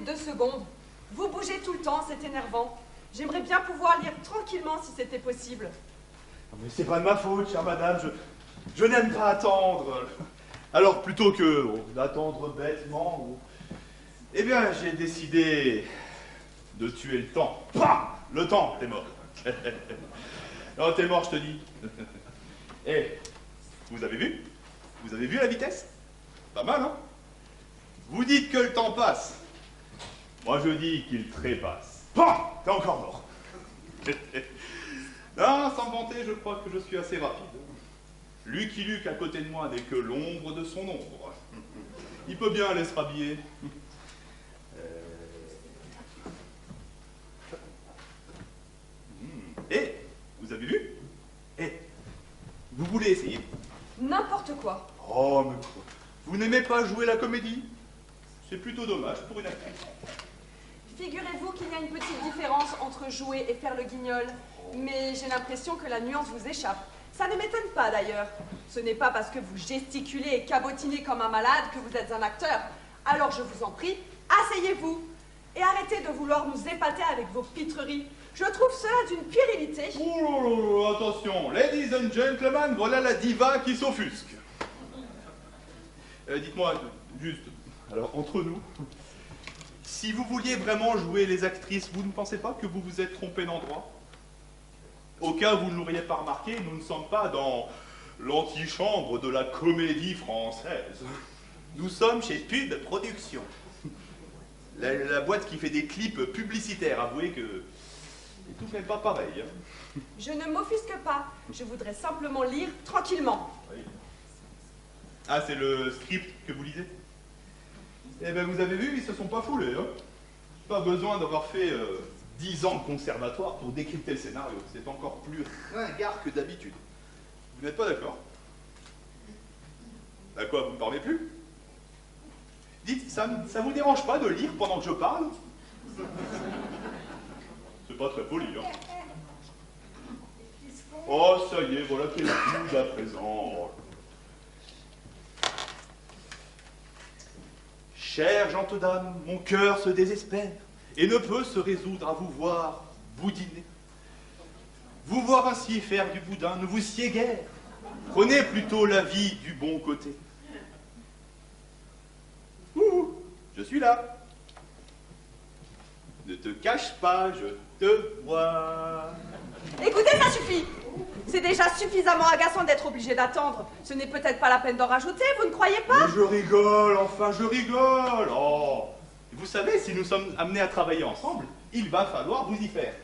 2 secondes. Vous bougez tout le temps, c'est énervant. J'aimerais bien pouvoir lire tranquillement si c'était possible. Mais c'est pas de ma faute, chère madame, je n'aime pas attendre. Alors plutôt que d'attendre bêtement, eh bien j'ai décidé de tuer le temps. Pah! Le temps, t'es mort. Non, t'es mort, je te dis. Eh, vous avez vu? Vous avez vu la vitesse? Pas mal, hein? Vous dites que le temps passe. Moi, je dis qu'il trépasse. Pah! T'es encore mort. Non, sans me vanter, je crois que je suis assez rapide. Lucky Luke à côté de moi n'est que l'ombre de son ombre. Il peut bien aller se rhabiller. Eh, vous avez vu? Eh, vous voulez essayer? N'importe quoi. Oh, mais quoi? Vous n'aimez pas jouer la comédie? C'est plutôt dommage pour une actrice. Figurez-vous qu'il y a une petite différence entre jouer et faire le guignol. Mais j'ai l'impression que la nuance vous échappe. Ça ne m'étonne pas d'ailleurs. Ce n'est pas parce que vous gesticulez et cabotinez comme un malade que vous êtes un acteur. Alors je vous en prie, asseyez-vous. Et arrêtez de vouloir nous épater avec vos pitreries. Je trouve cela d'une puérilité. Oh, attention, ladies and gentlemen, voilà la diva qui s'offusque. Dites-moi, juste, alors entre nous, si vous vouliez vraiment jouer les actrices, vous ne pensez pas que vous vous êtes trompé d'endroit? Au cas où vous ne l'auriez pas remarqué, nous ne sommes pas dans l'antichambre de la comédie française. Nous sommes chez Pub Productions. La boîte qui fait des clips publicitaires, avouez que tout n'est pas pareil. Hein. Je ne m'offusque pas. Je voudrais simplement lire tranquillement. Oui. Ah, c'est le script que vous lisez? Eh bien, vous avez vu, ils se sont pas foulés. Hein. Pas besoin d'avoir fait 10 ans de conservatoire pour décrypter le scénario. C'est encore plus ringard que d'habitude. Vous n'êtes pas d'accord? À quoi, vous ne parlez plus? Dites, ça vous dérange pas de lire pendant que je parle? C'est pas très poli, hein? Oh, ça y est, voilà qu'elle bouge à présent. Chère gente dame, mon cœur se désespère et ne peut se résoudre à vous voir boudiner. Vous voir ainsi faire du boudin ne vous sied guère. Prenez plutôt la vie du bon côté. Ouh, je suis là. Ne te cache pas, je te vois. Écoutez, ça suffit. C'est déjà suffisamment agaçant d'être obligé d'attendre. Ce n'est peut-être pas la peine d'en rajouter, vous ne croyez pas? Mais je rigole, enfin je rigole. Oh. Vous savez, si nous sommes amenés à travailler ensemble, il va falloir vous y faire.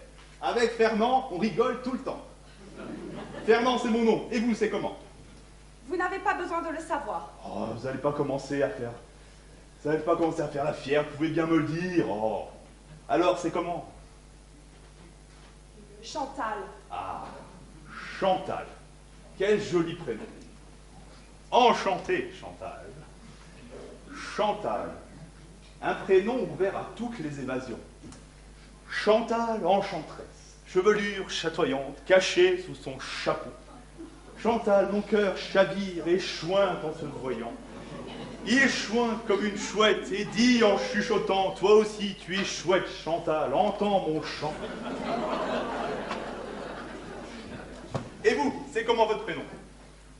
Avec Fernand, on rigole tout le temps. Fernand, c'est mon nom. Et vous, c'est comment? Vous n'avez pas besoin de le savoir. Oh, vous n'allez pas commencer à faire... Vous n'allez pas commencer à faire la fière, vous pouvez bien me le dire. Oh. Alors, c'est comment? Chantal. Ah, Chantal. Quel joli prénom. Enchanté, Chantal. Chantal. Un prénom ouvert à toutes les évasions. Chantal, enchanteresse. Chevelure chatoyante, cachée sous son chapeau. Chantal, mon cœur chavire et chointe en se voyant. Il chointe comme une chouette et dit en chuchotant, toi aussi tu es chouette, Chantal, entends mon chant. Et vous, c'est comment votre prénom?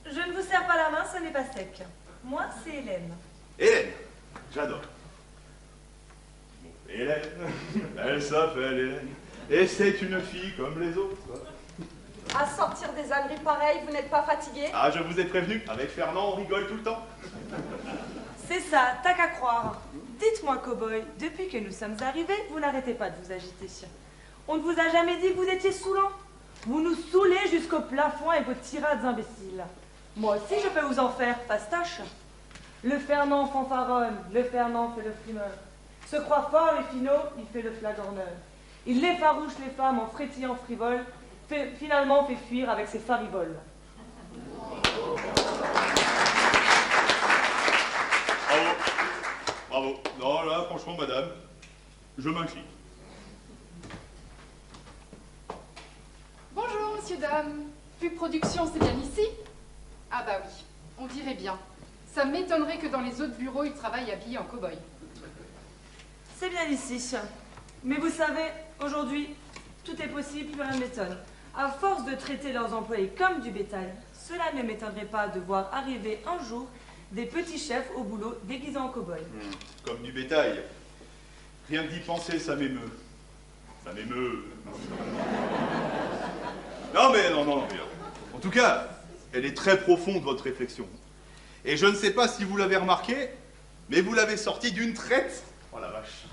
Je ne vous serre pas la main, ce n'est pas sec. Moi, c'est Hélène. Hélène, j'adore. Hélène, elle s'appelle Hélène, et c'est une fille comme les autres. À sortir des âneries pareilles, vous n'êtes pas fatigué? Ah, je vous ai prévenu, avec Fernand, on rigole tout le temps. C'est ça, t'as qu'à croire. Dites-moi, cow-boy, depuis que nous sommes arrivés, vous n'arrêtez pas de vous agiter. On ne vous a jamais dit que vous étiez saoulant? Vous nous saoulez jusqu'au plafond avec vos tirades imbéciles. Moi aussi, je peux vous en faire, pastache. Le Fernand fanfaronne, le Fernand fait le frimeur. Se croit fort et finot, il fait le flagorneur. Il effarouche les femmes en frétillant frivole, finalement fait fuir avec ses fariboles. Bravo. Bravo. Non, là, franchement, madame, je m'incline. Bonjour, monsieur, dame. Pub Production, c'est bien ici? Ah bah oui, on dirait bien. Ça m'étonnerait que dans les autres bureaux, ils travaillent habillés en cow-boy. C'est bien ici. Mais vous savez, aujourd'hui, tout est possible, plus rien ne m'étonne. À force de traiter leurs employés comme du bétail, cela ne m'étonnerait pas de voir arriver un jour des petits chefs au boulot déguisés en cow-boy. Comme du bétail. Rien que d'y penser, ça m'émeut. Ça m'émeut. Non, mais non. En tout cas, elle est très profonde, votre réflexion. Et je ne sais pas si vous l'avez remarqué, mais vous l'avez sortie d'une traite. Oh la vache.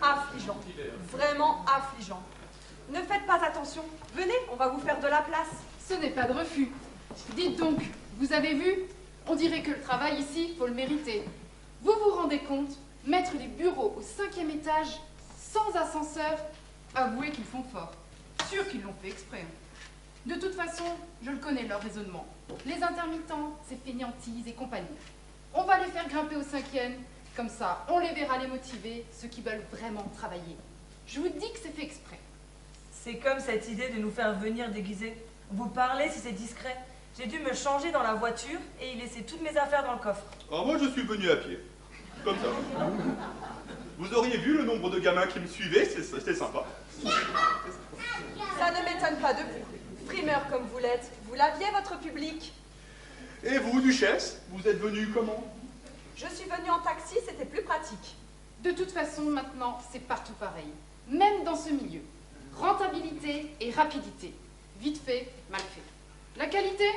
Affligeant. Vraiment affligeant. Ne faites pas attention. Venez, on va vous faire de la place. Ce n'est pas de refus. Dites donc, vous avez vu? On dirait que le travail ici, faut le mériter. Vous vous rendez compte? Mettre des bureaux au 5e étage, sans ascenseur, avouez qu'ils font fort. Sûr qu'ils l'ont fait exprès. De toute façon, je le connais leur raisonnement. Les intermittents, c'est fainéantise et compagnie. On va les faire grimper au 5e, comme ça, on les verra les motiver, ceux qui veulent vraiment travailler. Je vous dis que c'est fait exprès. C'est comme cette idée de nous faire venir déguisés. Vous parlez si c'est discret. J'ai dû me changer dans la voiture et y laisser toutes mes affaires dans le coffre. Alors moi, je suis venu à pied. Comme ça. Vous auriez vu le nombre de gamins qui me suivaient, c'était sympa. Ça ne m'étonne pas de vous. Frimeur comme vous l'êtes, vous l'aviez votre public. Et vous, duchesse, vous êtes venu comment? Je suis venue en taxi, c'était plus pratique. De toute façon, maintenant, c'est partout pareil. Même dans ce milieu. Rentabilité et rapidité. Vite fait, mal fait. La qualité,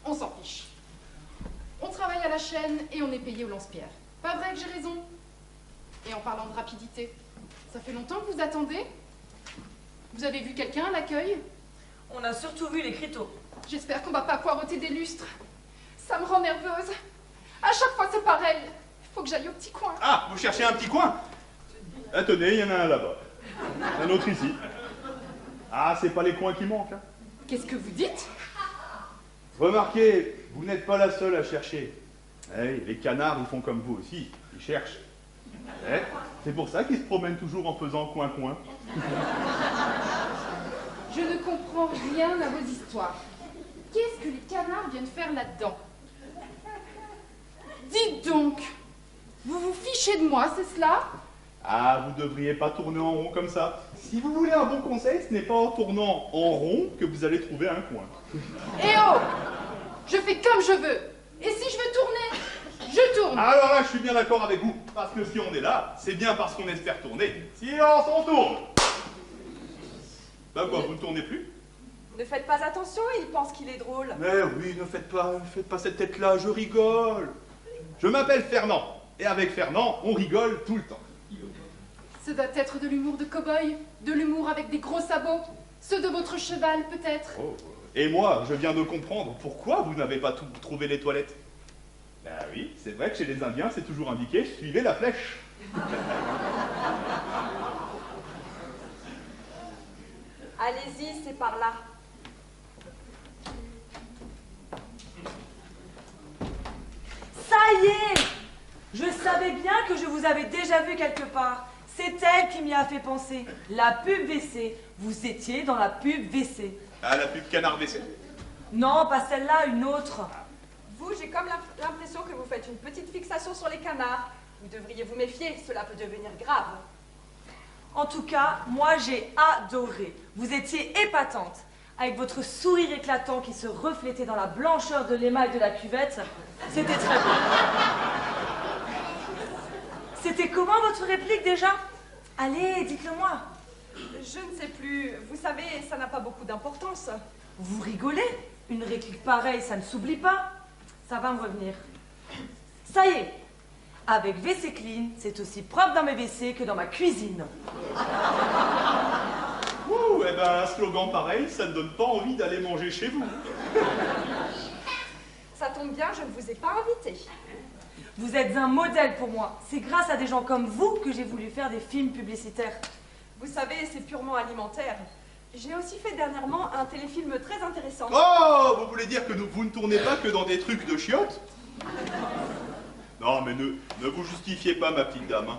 on s'en fiche. On travaille à la chaîne et on est payé au lance-pierre. Pas vrai que j'ai raison? Et en parlant de rapidité, ça fait longtemps que vous attendez? Vous avez vu quelqu'un à l'accueil? On a surtout vu les criteaux. J'espère qu'on va pas poireauter des lustres. Ça me rend nerveuse. À chaque fois, c'est pareil. Il faut que j'aille au petit coin. Ah, vous cherchez un petit coin? Ah, tenez, il y en a un là-bas. Un autre ici. Ah, c'est pas les coins qui manquent, hein. Qu'est-ce que vous dites? Remarquez, vous n'êtes pas la seule à chercher. Eh, les canards, ils font comme vous aussi. Ils cherchent. Eh, c'est pour ça qu'ils se promènent toujours en faisant coin-coin. Je ne comprends rien à vos histoires. Qu'est-ce que les canards viennent faire là-dedans? Dites donc, vous vous fichez de moi, c'est cela? Ah, vous devriez pas tourner en rond comme ça. Si vous voulez un bon conseil, ce n'est pas en tournant en rond que vous allez trouver un coin. Eh oh! Je fais comme je veux. Et si je veux tourner, je tourne. Alors là, je suis bien d'accord avec vous. Parce que si on est là, c'est bien parce qu'on espère tourner. Silence, on tourne! Bah quoi, vous ne tournez plus? Ne faites pas attention, il pense qu'il est drôle. Mais oui, ne faites pas cette tête-là, je rigole. Je m'appelle Fernand. Et avec Fernand, on rigole tout le temps. Ce doit être de l'humour de cow-boy, de l'humour avec des gros sabots, ceux de votre cheval peut-être. Oh. Et moi, je viens de comprendre pourquoi vous n'avez pas trouvé les toilettes. Ben oui, c'est vrai que chez les Indiens, c'est toujours indiqué, suivez la flèche. Allez-y, c'est par là. Ça y est! Je savais bien que je vous avais déjà vu quelque part. C'est elle qui m'y a fait penser. La pub WC. Vous étiez dans la pub WC. Ah, la pub canard WC. Non, pas celle-là, une autre. Vous, j'ai comme l'impression que vous faites une petite fixation sur les canards. Vous devriez vous méfier, cela peut devenir grave. En tout cas, moi j'ai adoré. Vous étiez épatante. Avec votre sourire éclatant qui se reflétait dans la blancheur de l'émail de la cuvette, c'était très beau. C'était comment votre réplique déjà? Allez, dites-le-moi. Je ne sais plus. Vous savez, ça n'a pas beaucoup d'importance. Vous rigolez? Une réplique pareille, ça ne s'oublie pas. Ça va me revenir. Ça y est. Avec WC Clean, c'est aussi propre dans mes WC que dans ma cuisine. Ouh, eh ben, un slogan pareil, ça ne donne pas envie d'aller manger chez vous. Ça tombe bien, je ne vous ai pas invité. Vous êtes un modèle pour moi. C'est grâce à des gens comme vous que j'ai voulu faire des films publicitaires. Vous savez, c'est purement alimentaire. J'ai aussi fait dernièrement un téléfilm très intéressant. Oh, vous voulez dire que vous ne tournez pas que dans des trucs de chiottes? Non, mais ne vous justifiez pas, ma petite dame. Hein.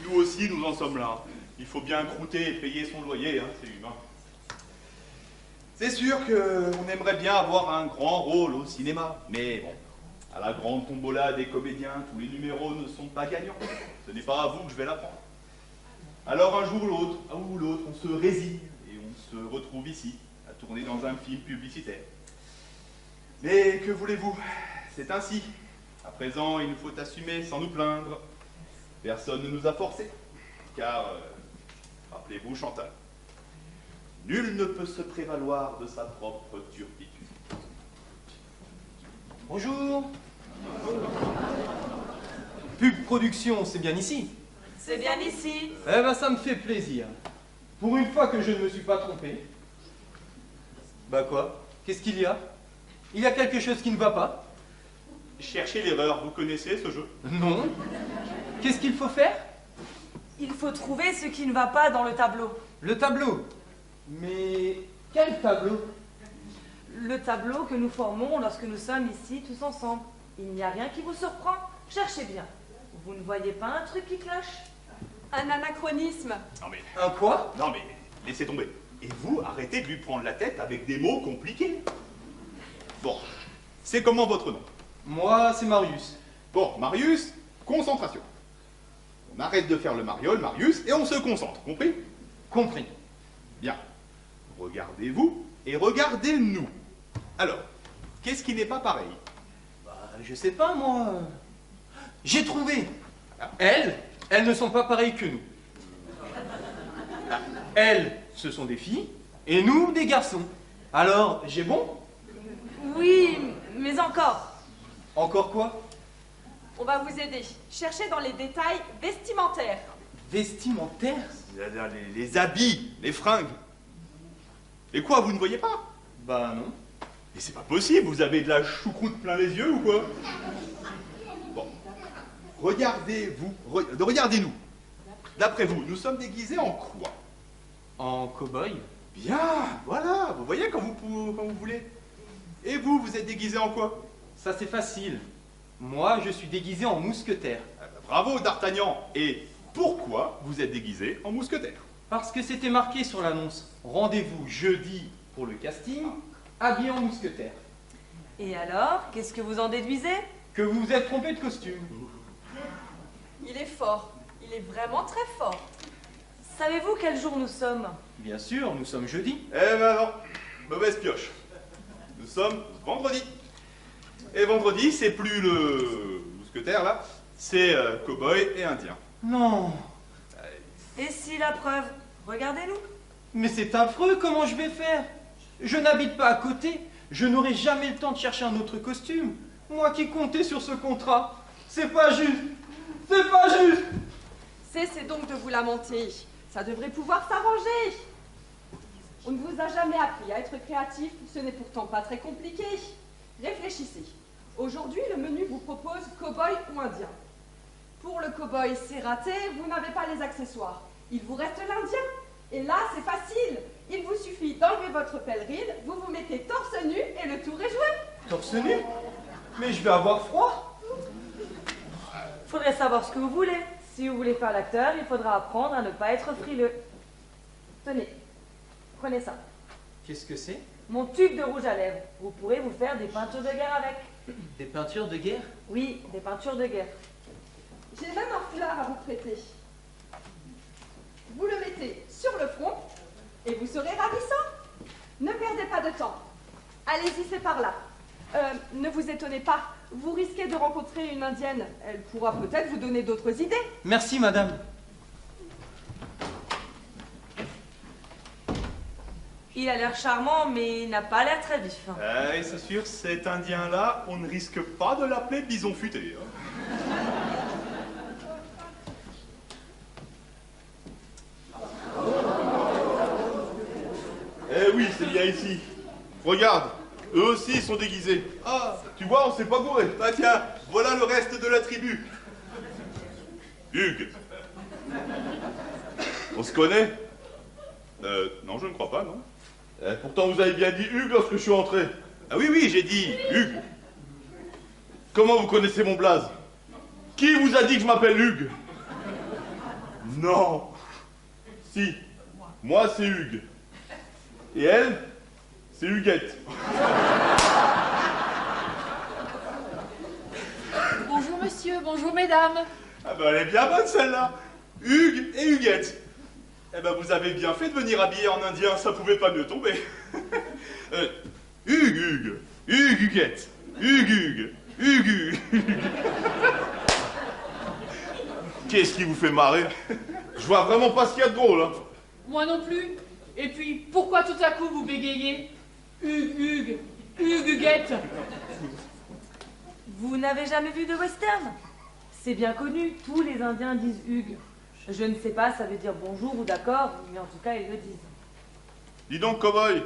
Nous aussi, nous en sommes là. Il faut bien croûter et payer son loyer, hein, c'est humain. C'est sûr qu'on aimerait bien avoir un grand rôle au cinéma, mais bon, À la grande tombola des comédiens, tous les numéros ne sont pas gagnants. Ce n'est pas à vous que je vais l'apprendre. Alors un jour ou l'autre, on se résigne et on se retrouve ici, à tourner dans un film publicitaire. Mais que voulez-vous? C'est ainsi. À présent, il nous faut assumer sans nous plaindre. Personne ne nous a forcés. Car, rappelez-vous Chantal, nul ne peut se prévaloir de sa propre turpitude. Bonjour. Pub Production, c'est bien ici? C'est bien ici. Eh ben, ça me fait plaisir. Pour une fois que je ne me suis pas trompé. Bah quoi? Qu'est-ce qu'il y a? Il y a quelque chose qui ne va pas? Cherchez l'erreur, vous connaissez ce jeu? Non. Qu'est-ce qu'il faut faire? Il faut trouver ce qui ne va pas dans le tableau. Le tableau. Mais quel tableau? Le tableau que nous formons lorsque nous sommes ici tous ensemble. Il n'y a rien qui vous surprend. Cherchez bien. Vous ne voyez pas un truc qui cloche? Un anachronisme. Non mais, Un quoi? non mais, laissez tomber. Et vous, arrêtez de lui prendre la tête avec des mots compliqués. Bon, c'est comment votre nom? Moi, c'est Marius. Bon, Marius, concentration. On arrête de faire le mariole, Marius, et on se concentre, compris? Compris. Bien. Regardez-vous et regardez-nous. Alors, qu'est-ce qui n'est pas pareil? Bah, je sais pas, moi. J'ai trouvé. Elles ne sont pas pareilles que nous. Elles, ce sont des filles, et nous, des garçons. Alors, j'ai bon? Oui, mais encore. Encore quoi? On va vous aider. Cherchez dans les détails vestimentaires. Vestimentaire? Les habits, les fringues. Et quoi, vous ne voyez pas? Bah non. Mais c'est pas possible, vous avez de la choucroute plein les yeux ou quoi? Bon, regardez-vous, regardez-nous. D'après vous, nous sommes déguisés en quoi? En cow-boy? Bien, voilà, vous voyez quand vous voulez. Et vous, vous êtes déguisé en quoi? Ça c'est facile. Moi, je suis déguisé en mousquetaire. Ah bah, bravo d'Artagnan. Et pourquoi vous êtes déguisé en mousquetaire? Parce que c'était marqué sur l'annonce. Rendez-vous jeudi pour le casting, habillé en mousquetaire. Et alors, qu'est-ce que vous en déduisez? Que vous vous êtes trompé de costume. Il est fort. Il est vraiment très fort. Savez-vous quel jour nous sommes? Bien sûr, nous sommes jeudi. Eh ben non, mauvaise pioche. Nous sommes vendredi. Et vendredi, c'est plus le mousquetaire là, c'est cow-boy et indien. Non. Et si la preuve? Regardez-nous. Mais c'est affreux, comment je vais faire? Je n'habite pas à côté. Je n'aurai jamais le temps de chercher un autre costume. Moi qui comptais sur ce contrat. C'est pas juste. C'est pas juste. Cessez donc de vous lamenter. Ça devrait pouvoir s'arranger. On ne vous a jamais appris à être créatif, ce n'est pourtant pas très compliqué. Réfléchissez. Aujourd'hui, le menu vous propose cow-boy ou indien. Pour le cow-boy, c'est raté, vous n'avez pas les accessoires. Il vous reste l'indien. Et là, c'est facile. Il vous suffit d'enlever votre pèlerine, vous vous mettez torse nu et le tour est joué. Torse nu? Mais je vais avoir froid. Faudrait savoir ce que vous voulez. Si vous voulez faire l'acteur, il faudra apprendre à ne pas être frileux. Tenez, prenez ça. Qu'est-ce que c'est? Mon tube de rouge à lèvres. Vous pourrez vous faire des peintures de guerre avec. Des peintures de guerre? Oui, des peintures de guerre. J'ai même un foulard à vous prêter. Vous le mettez sur le front et vous serez ravissant. Ne perdez pas de temps. Allez-y, c'est par là. Ne vous étonnez pas, vous risquez de rencontrer une indienne. Elle pourra peut-être vous donner d'autres idées. Merci, madame. Il a l'air charmant, mais il n'a pas l'air très vif. Eh, c'est sûr, cet indien-là, on ne risque pas de l'appeler bison futé. Hein. Eh oui, c'est bien ici. Regarde, eux aussi ils sont déguisés. Ah, tu vois, on s'est pas gouré. Ah tiens, voilà le reste de la tribu. Hugues. On se connaît? Non, je ne crois pas, non. Pourtant, vous avez bien dit Hugues lorsque je suis entré. Ah oui, oui, j'ai dit Hugues. Comment vous connaissez mon blaze? Qui vous a dit que je m'appelle Hugues? Non. Si. Moi, c'est Hugues. Et elle, c'est Huguette. Bonjour, mesdames. Ah ben elle est bien bonne celle-là. Hugues et Huguette. Eh ben vous avez bien fait de venir habiller en indien, ça pouvait pas mieux tomber. Hugues, Huguette. Hugues. Qu'est-ce qui vous fait marrer? Je vois vraiment pas ce qu'il y a de drôle, hein. Moi non plus. Et puis, pourquoi tout à coup vous bégayez? Huguette. Vous n'avez jamais vu de western? C'est bien connu, tous les Indiens disent Hugues. Je ne sais pas, ça veut dire bonjour ou d'accord, mais en tout cas, ils le disent. Dis donc, cow-boy,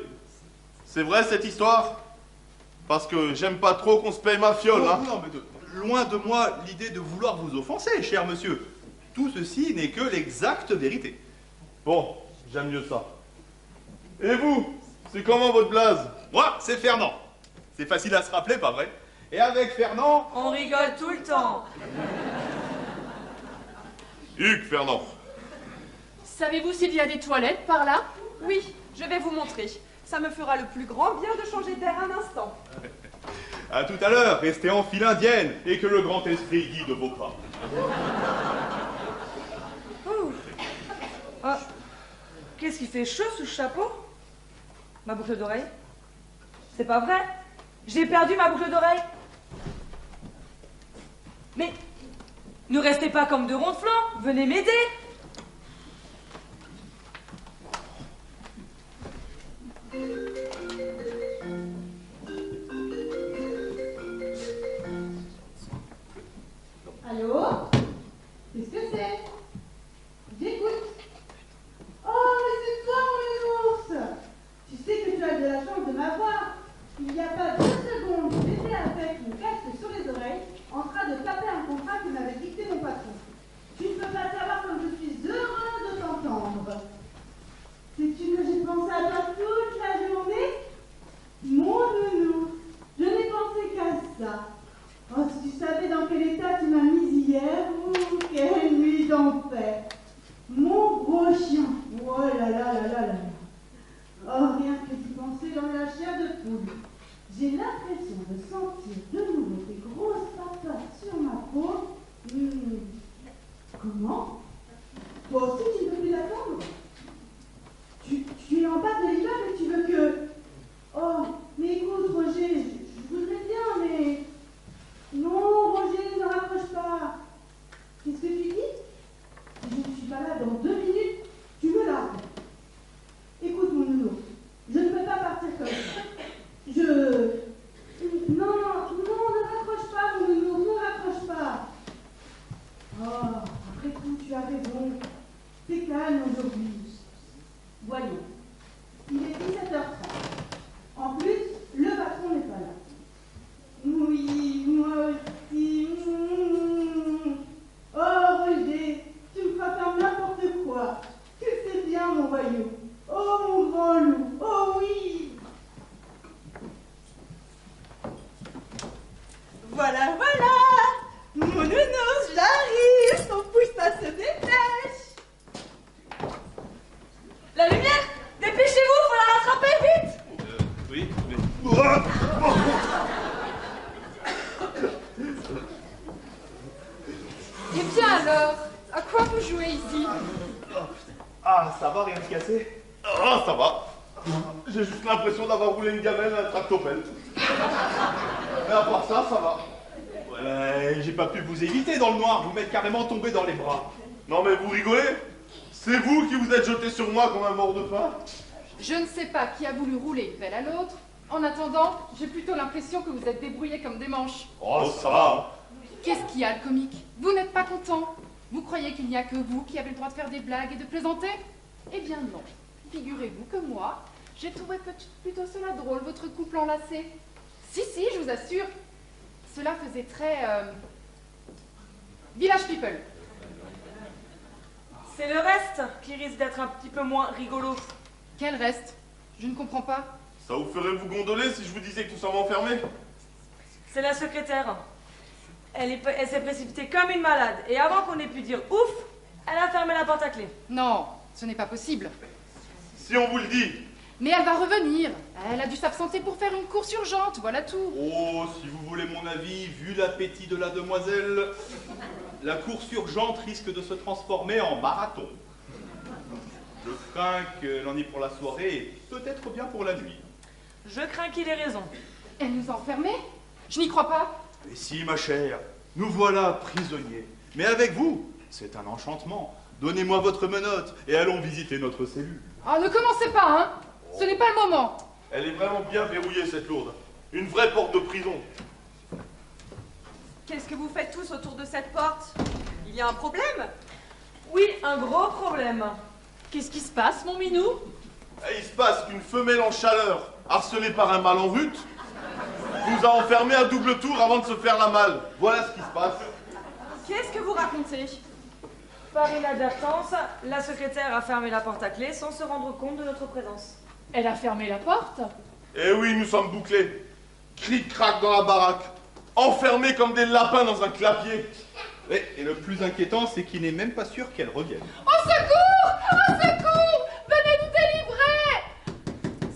c'est vrai cette histoire? Parce que j'aime pas trop qu'on se paye ma fiole, hein. Non, mais loin de moi l'idée de vouloir vous offenser, cher monsieur. Tout ceci n'est que l'exacte vérité. Bon, j'aime mieux ça. Et vous, c'est comment votre blaze? Moi, c'est Fernand. C'est facile à se rappeler, pas vrai? Et avec Fernand... On rigole tout le temps. Hugues Fernand. Savez-vous s'il y a des toilettes par là? Oui, je vais vous montrer. Ça me fera le plus grand bien de changer d'air un instant. À tout à l'heure, restez en file indienne et que le grand esprit guide vos pas. Oh. Qu'est-ce qui fait chaud sous ce chapeau? Ma boucle d'oreille? C'est pas vrai? J'ai perdu ma boucle d'oreille. Mais ne restez pas comme de ronflants, venez m'aider. Allô? Qu'est-ce que c'est? J'écoute. Oh, mais c'est toi, mon ours! Tu sais que tu as de la chance de m'avoir. Il n'y a pas 2 secondes, j'étais avec mon casque sur les oreilles, en train de taper un contrat que m'avait dicté mon patron. Tu ne peux pas savoir comme je suis heureux de t'entendre. Sais-tu que j'ai pensé à toi toute la journée? Mon nounou, je n'ai pensé qu'à ça. Oh, si tu savais dans quel état tu m'as mise hier, quelle nuit d'enfer. Mon gros chien, oh là là là là là. Oh, rien que d'y penser dans la chair de poule. J'ai l'impression de sentir de nouveau tes grosses papates sur ma peau. Comment? Toi aussi tu ne peux plus attendre? Tu es en bas de l'hiver et tu veux que... Oh, mais écoute Roger, je voudrais bien, mais... Non, Roger, ne raccroche pas. Qu'est-ce que tu dis? Si je ne suis pas là dans 2 minutes, tu me largues. Écoute mon nounours, je ne peux pas partir comme ça. Non, ne raccroche pas mon nounours, ne raccroche pas. Oh, après tout, tu as raison. T'es calme aujourd'hui. Voyons, il est 17h30. En plus, le patron n'est pas là. Oui, moi aussi. Oh, Roger, tu me feras faire n'importe quoi. Que c'est bien, mon voyou. Oh, mon grand loup. Oh, oui. Voilà. Mon nounours, j'arrive. Ton poussin se dépêche. La lumière! Dépêchez-vous, faut la rattraper, vite! Oui, mais... Eh bien alors, à quoi vous jouez ici? Ah, ça va, rien de cassé? Ah, ça va. J'ai juste l'impression d'avoir roulé une gamelle à un tractopelle. Mais à part ça, ça va. Ouais, j'ai pas pu vous éviter dans le noir, vous m'êtes carrément tombé dans les bras. Non mais vous rigolez? C'est vous qui vous êtes jeté sur moi comme un mort de faim? Je ne sais pas qui a voulu rouler une pelle à l'autre. En attendant, j'ai plutôt l'impression que vous êtes débrouillés comme des manches. Oh, ça va. Qu'est-ce qu'il y a de comique? Vous n'êtes pas content? Vous croyez qu'il n'y a que vous qui avez le droit de faire des blagues et de plaisanter? Eh bien non. Figurez-vous que moi, j'ai trouvé plutôt cela drôle, votre couple enlacé. Si, je vous assure. Cela faisait très... Village People. C'est le reste qui risque d'être un petit peu moins rigolo. Quel reste? Je ne comprends pas. Ça vous ferait vous gondoler si je vous disais que nous sommes enfermés? C'est la secrétaire. Elle s'est précipitée comme une malade. Et avant qu'on ait pu dire ouf, elle a fermé la porte à clé. Non, ce n'est pas possible. Si on vous le dit, Mais elle va revenir. Elle a dû s'absenter pour faire une course urgente, voilà tout. Oh, si vous voulez mon avis, vu l'appétit de la demoiselle, la course urgente risque de se transformer en marathon. Je crains que l'on ait pour la soirée et peut-être bien pour la nuit. Je crains qu'il ait raison. Elle nous a enfermés? Je n'y crois pas. Mais si, ma chère, nous voilà prisonniers. Mais avec vous, c'est un enchantement. Donnez-moi votre menotte et allons visiter notre cellule. Ah, ne commencez pas, hein. Ce n'est pas le moment. Elle est vraiment bien verrouillée, cette lourde. Une vraie porte de prison. Qu'est-ce que vous faites tous autour de cette porte? Il y a un problème? Oui, un gros problème. Qu'est-ce qui se passe, mon minou? Et il se passe qu'une femelle en chaleur, harcelée par un mâle en rut, nous a enfermés à double tour avant de se faire la malle. Voilà ce qui se passe. Qu'est-ce que vous racontez? Par inadvertance, la secrétaire a fermé la porte à clé sans se rendre compte de notre présence. Elle a fermé la porte? Eh oui, nous sommes bouclés. Cric-crac dans la baraque. Enfermés comme des lapins dans un clapier. Et le plus inquiétant, c'est qu'il n'est même pas sûr qu'elle revienne. Au secours! Au secours! Venez nous délivrer!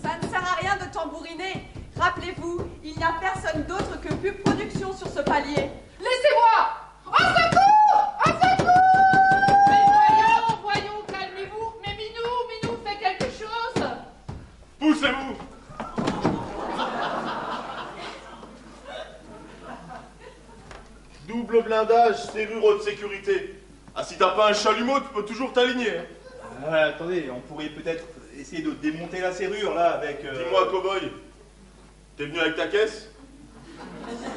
Ça ne sert à rien de tambouriner. Rappelez-vous, il n'y a personne d'autre que Pub Production sur ce palier. Laissez-moi! Au secours! Au secours! Mais voyons, calmez-vous. Mais Minou, fais quelque chose. Poussez-vous! Double blindage, serrure haute sécurité. Ah, si t'as pas un chalumeau, tu peux toujours t'aligner. Hein. Attendez, on pourrait peut-être essayer de démonter la serrure là avec. Dis-moi, cow-boy, t'es venu avec ta caisse?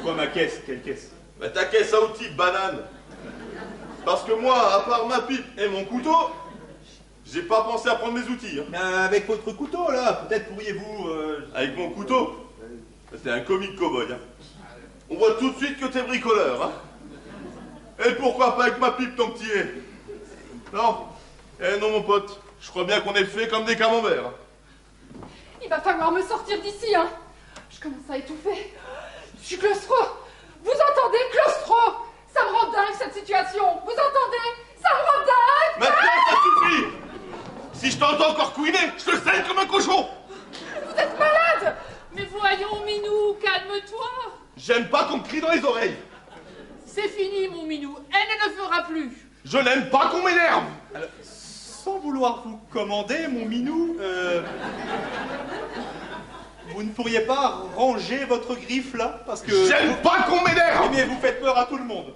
Quoi, ma caisse? Quelle caisse? Bah, ta caisse à outils, banane. Parce que moi, à part ma pipe et mon couteau, j'ai pas pensé à prendre mes outils. Hein. Mais avec votre couteau là, peut-être pourriez-vous. Avec mon couteau? C'est un comique cow-boy. Hein. On voit tout de suite que t'es bricoleur. Hein. Et pourquoi pas avec ma pipe tant que t'y es? Non. Eh non, mon pote. Je crois bien qu'on est fait comme des camemberts. Il va falloir me sortir d'ici, hein. Je commence à étouffer. Je suis claustro. Vous entendez, claustro? Ça me rend dingue cette situation. Vous entendez? Ça me rend dingue. Maintenant, ça suffit. Si je t'entends encore couiner, je te saigne comme un cochon. Vous êtes malade. Mais voyons, Minou, calme-toi. J'aime pas qu'on me crie dans les oreilles. C'est fini, mon Minou. Elle ne le fera plus. Je n'aime pas qu'on m'énerve. Sans vouloir vous commander, mon minou, vous ne pourriez pas ranger votre griffe là? Parce que. J'aime pas qu'on m'énerve. Mais vous faites peur à tout le monde.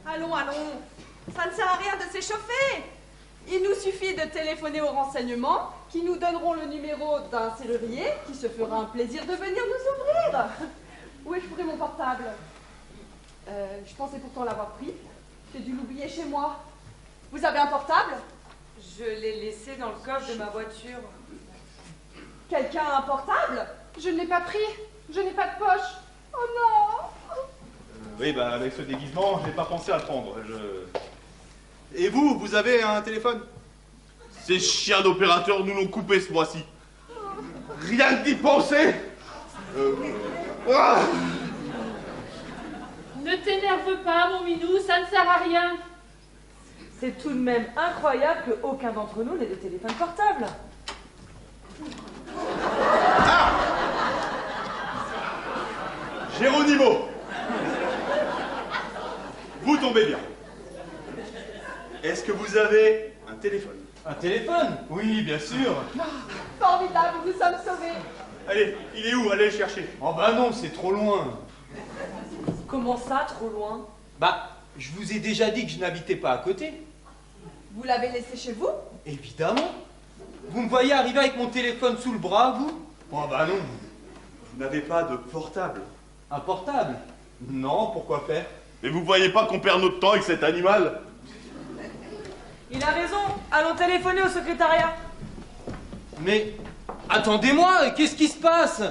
Allons, allons. Ça ne sert à rien de s'échauffer. Il nous suffit de téléphoner aux renseignements qui nous donneront le numéro d'un serrurier qui se fera un plaisir de venir nous ouvrir. Où ai-je pris mon portable? Je pensais pourtant l'avoir pris. J'ai dû l'oublier chez moi. Vous avez un portable? Je l'ai laissé dans le coffre de ma voiture. Quelqu'un a un portable? Je ne l'ai pas pris. Je n'ai pas de poche. Oh non! Oui, bah avec ce déguisement, j'ai pas pensé à le prendre. Et vous avez un téléphone? Ces chiens d'opérateurs nous l'ont coupé ce mois-ci. Rien que d'y penser. Ah. Ne t'énerve pas, mon Minou, ça ne sert à rien. C'est tout de même incroyable qu'aucun d'entre nous n'ait de téléphone portable. Géronimo, Vous tombez bien. Est-ce que vous avez un téléphone? Un téléphone? Oui, bien sûr. Formidable, nous sommes sauvés. Allez, il est où? Allez le chercher. Oh bah non, c'est trop loin. Comment ça, trop loin? Bah, je vous ai déjà dit que je n'habitais pas à côté. Vous l'avez laissé chez vous? Évidemment. Vous me voyez arriver avec mon téléphone sous le bras, vous? Oh bah non. Vous n'avez pas de portable? Un portable? Non, pourquoi faire? mais vous voyez pas qu'on perd notre temps avec cet animal? Il a raison. Allons téléphoner au secrétariat. Mais attendez-moi, qu'est-ce qui se passe?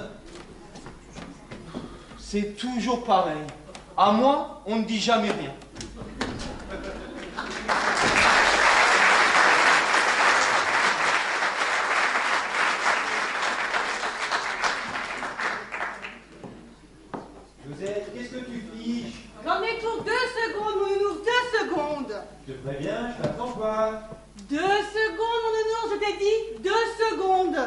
C'est toujours pareil. À moi, on ne dit jamais rien. Josette, qu'est-ce que tu fiches? J'en ai pour 2 secondes, mon nounours, 2 secondes. Je te préviens, je t'attends pas. 2 secondes, mon nounours, je t'ai dit 2 secondes.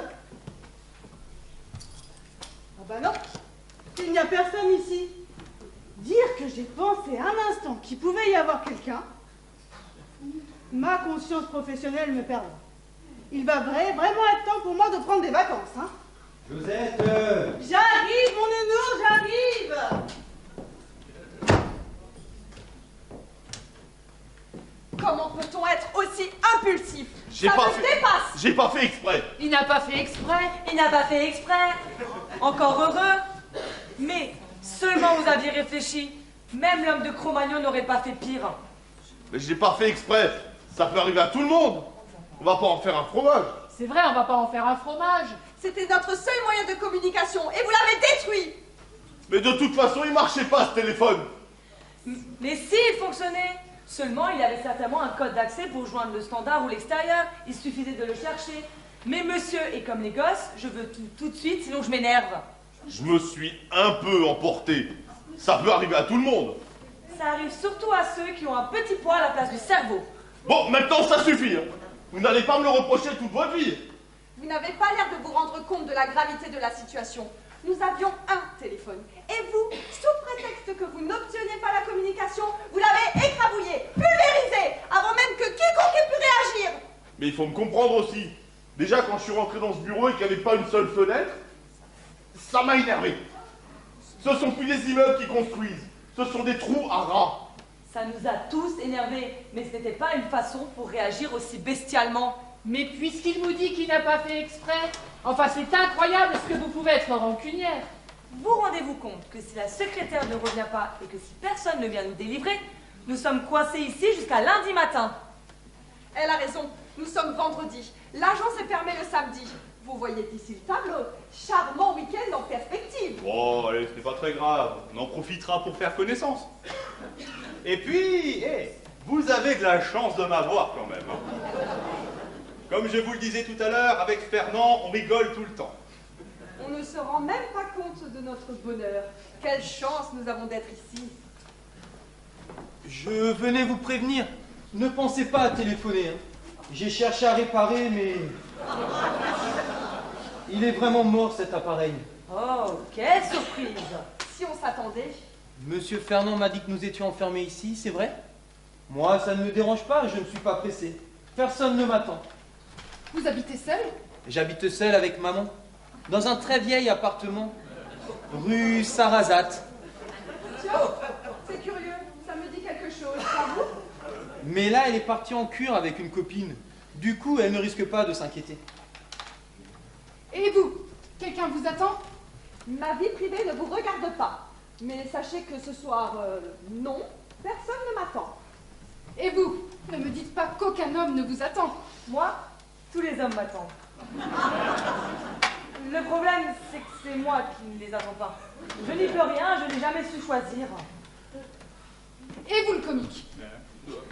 conscience professionnelle me perdra. Il va vraiment être temps pour moi de prendre des vacances, hein. Josette J'arrive, mon nounours, j'arrive. Comment peut-on être aussi impulsif? J'ai Ça pas me fait- dépasse. J'ai pas fait exprès. Il n'a pas fait exprès. Il n'a pas fait exprès. Encore heureux. Mais seulement vous aviez réfléchi. Même l'homme de Cro-Magnon n'aurait pas fait pire. Mais j'ai pas fait exprès. Ça peut arriver à tout le monde. On va pas en faire un fromage. C'est vrai, on va pas en faire un fromage. C'était notre seul moyen de communication et vous l'avez détruit. Mais de toute façon, il marchait pas ce téléphone. Mais si, il fonctionnait. Seulement, il avait certainement un code d'accès pour joindre le standard ou l'extérieur. Il suffisait de le chercher. Mais monsieur est comme les gosses, je veux tout de suite, sinon je m'énerve. Je me suis un peu emporté. Ça peut arriver à tout le monde. Ça arrive surtout à ceux qui ont un petit poids à la place du cerveau. Bon, maintenant ça suffit. Hein. Vous n'allez pas me le reprocher toute votre vie. Vous n'avez pas l'air de vous rendre compte de la gravité de la situation. Nous avions un téléphone. Et vous, sous prétexte que vous n'obteniez pas la communication, vous l'avez écrabouillé, pulvérisé, avant même que quiconque ait pu réagir. Mais il faut me comprendre aussi. Déjà, quand je suis rentré dans ce bureau et qu'il n'y avait pas une seule fenêtre, ça m'a énervé. Ce sont plus des immeubles qui construisent. Ce sont des trous à rats. Ça nous a tous énervés, mais ce n'était pas une façon pour réagir aussi bestialement. Mais puisqu'il vous dit qu'il n'a pas fait exprès, enfin c'est incroyable ce que vous pouvez être rancunière. Vous rendez-vous compte que si la secrétaire ne revient pas et que si personne ne vient nous délivrer, nous sommes coincés ici jusqu'à lundi matin. Elle a raison, nous sommes vendredi. L'agence est fermée le samedi. Vous voyez ici le tableau. Charmant week-end en perspective. Oh, allez, ce n'est pas très grave. On en profitera pour faire connaissance. Et puis, vous avez de la chance de m'avoir quand même. Hein. Comme je vous le disais tout à l'heure, avec Fernand, on rigole tout le temps. On ne se rend même pas compte de notre bonheur. Quelle chance nous avons d'être ici. Je venais vous prévenir. Ne pensez pas à téléphoner. Hein. J'ai cherché à réparer, mais... Il est vraiment mort, cet appareil. Oh, quelle surprise! Si on s'attendait. Monsieur Fernand m'a dit que nous étions enfermés ici, c'est vrai? Moi, ça ne me dérange pas, je ne suis pas pressé. Personne ne m'attend. Vous habitez seul? J'habite seul avec maman, dans un très vieil appartement, rue Sarrazate. Tiens, c'est curieux, ça me dit quelque chose, pas vous? Mais là, elle est partie en cure avec une copine. Du coup, elle ne risque pas de s'inquiéter. Et vous? Quelqu'un vous attend? Ma vie privée ne vous regarde pas. Mais sachez que ce soir, non, personne ne m'attend. Et vous? Ne me dites pas qu'aucun homme ne vous attend. Moi, tous les hommes m'attendent. Le problème, c'est que c'est moi qui ne les attends pas. Je n'y peux rien, je n'ai jamais su choisir. Et vous le comique?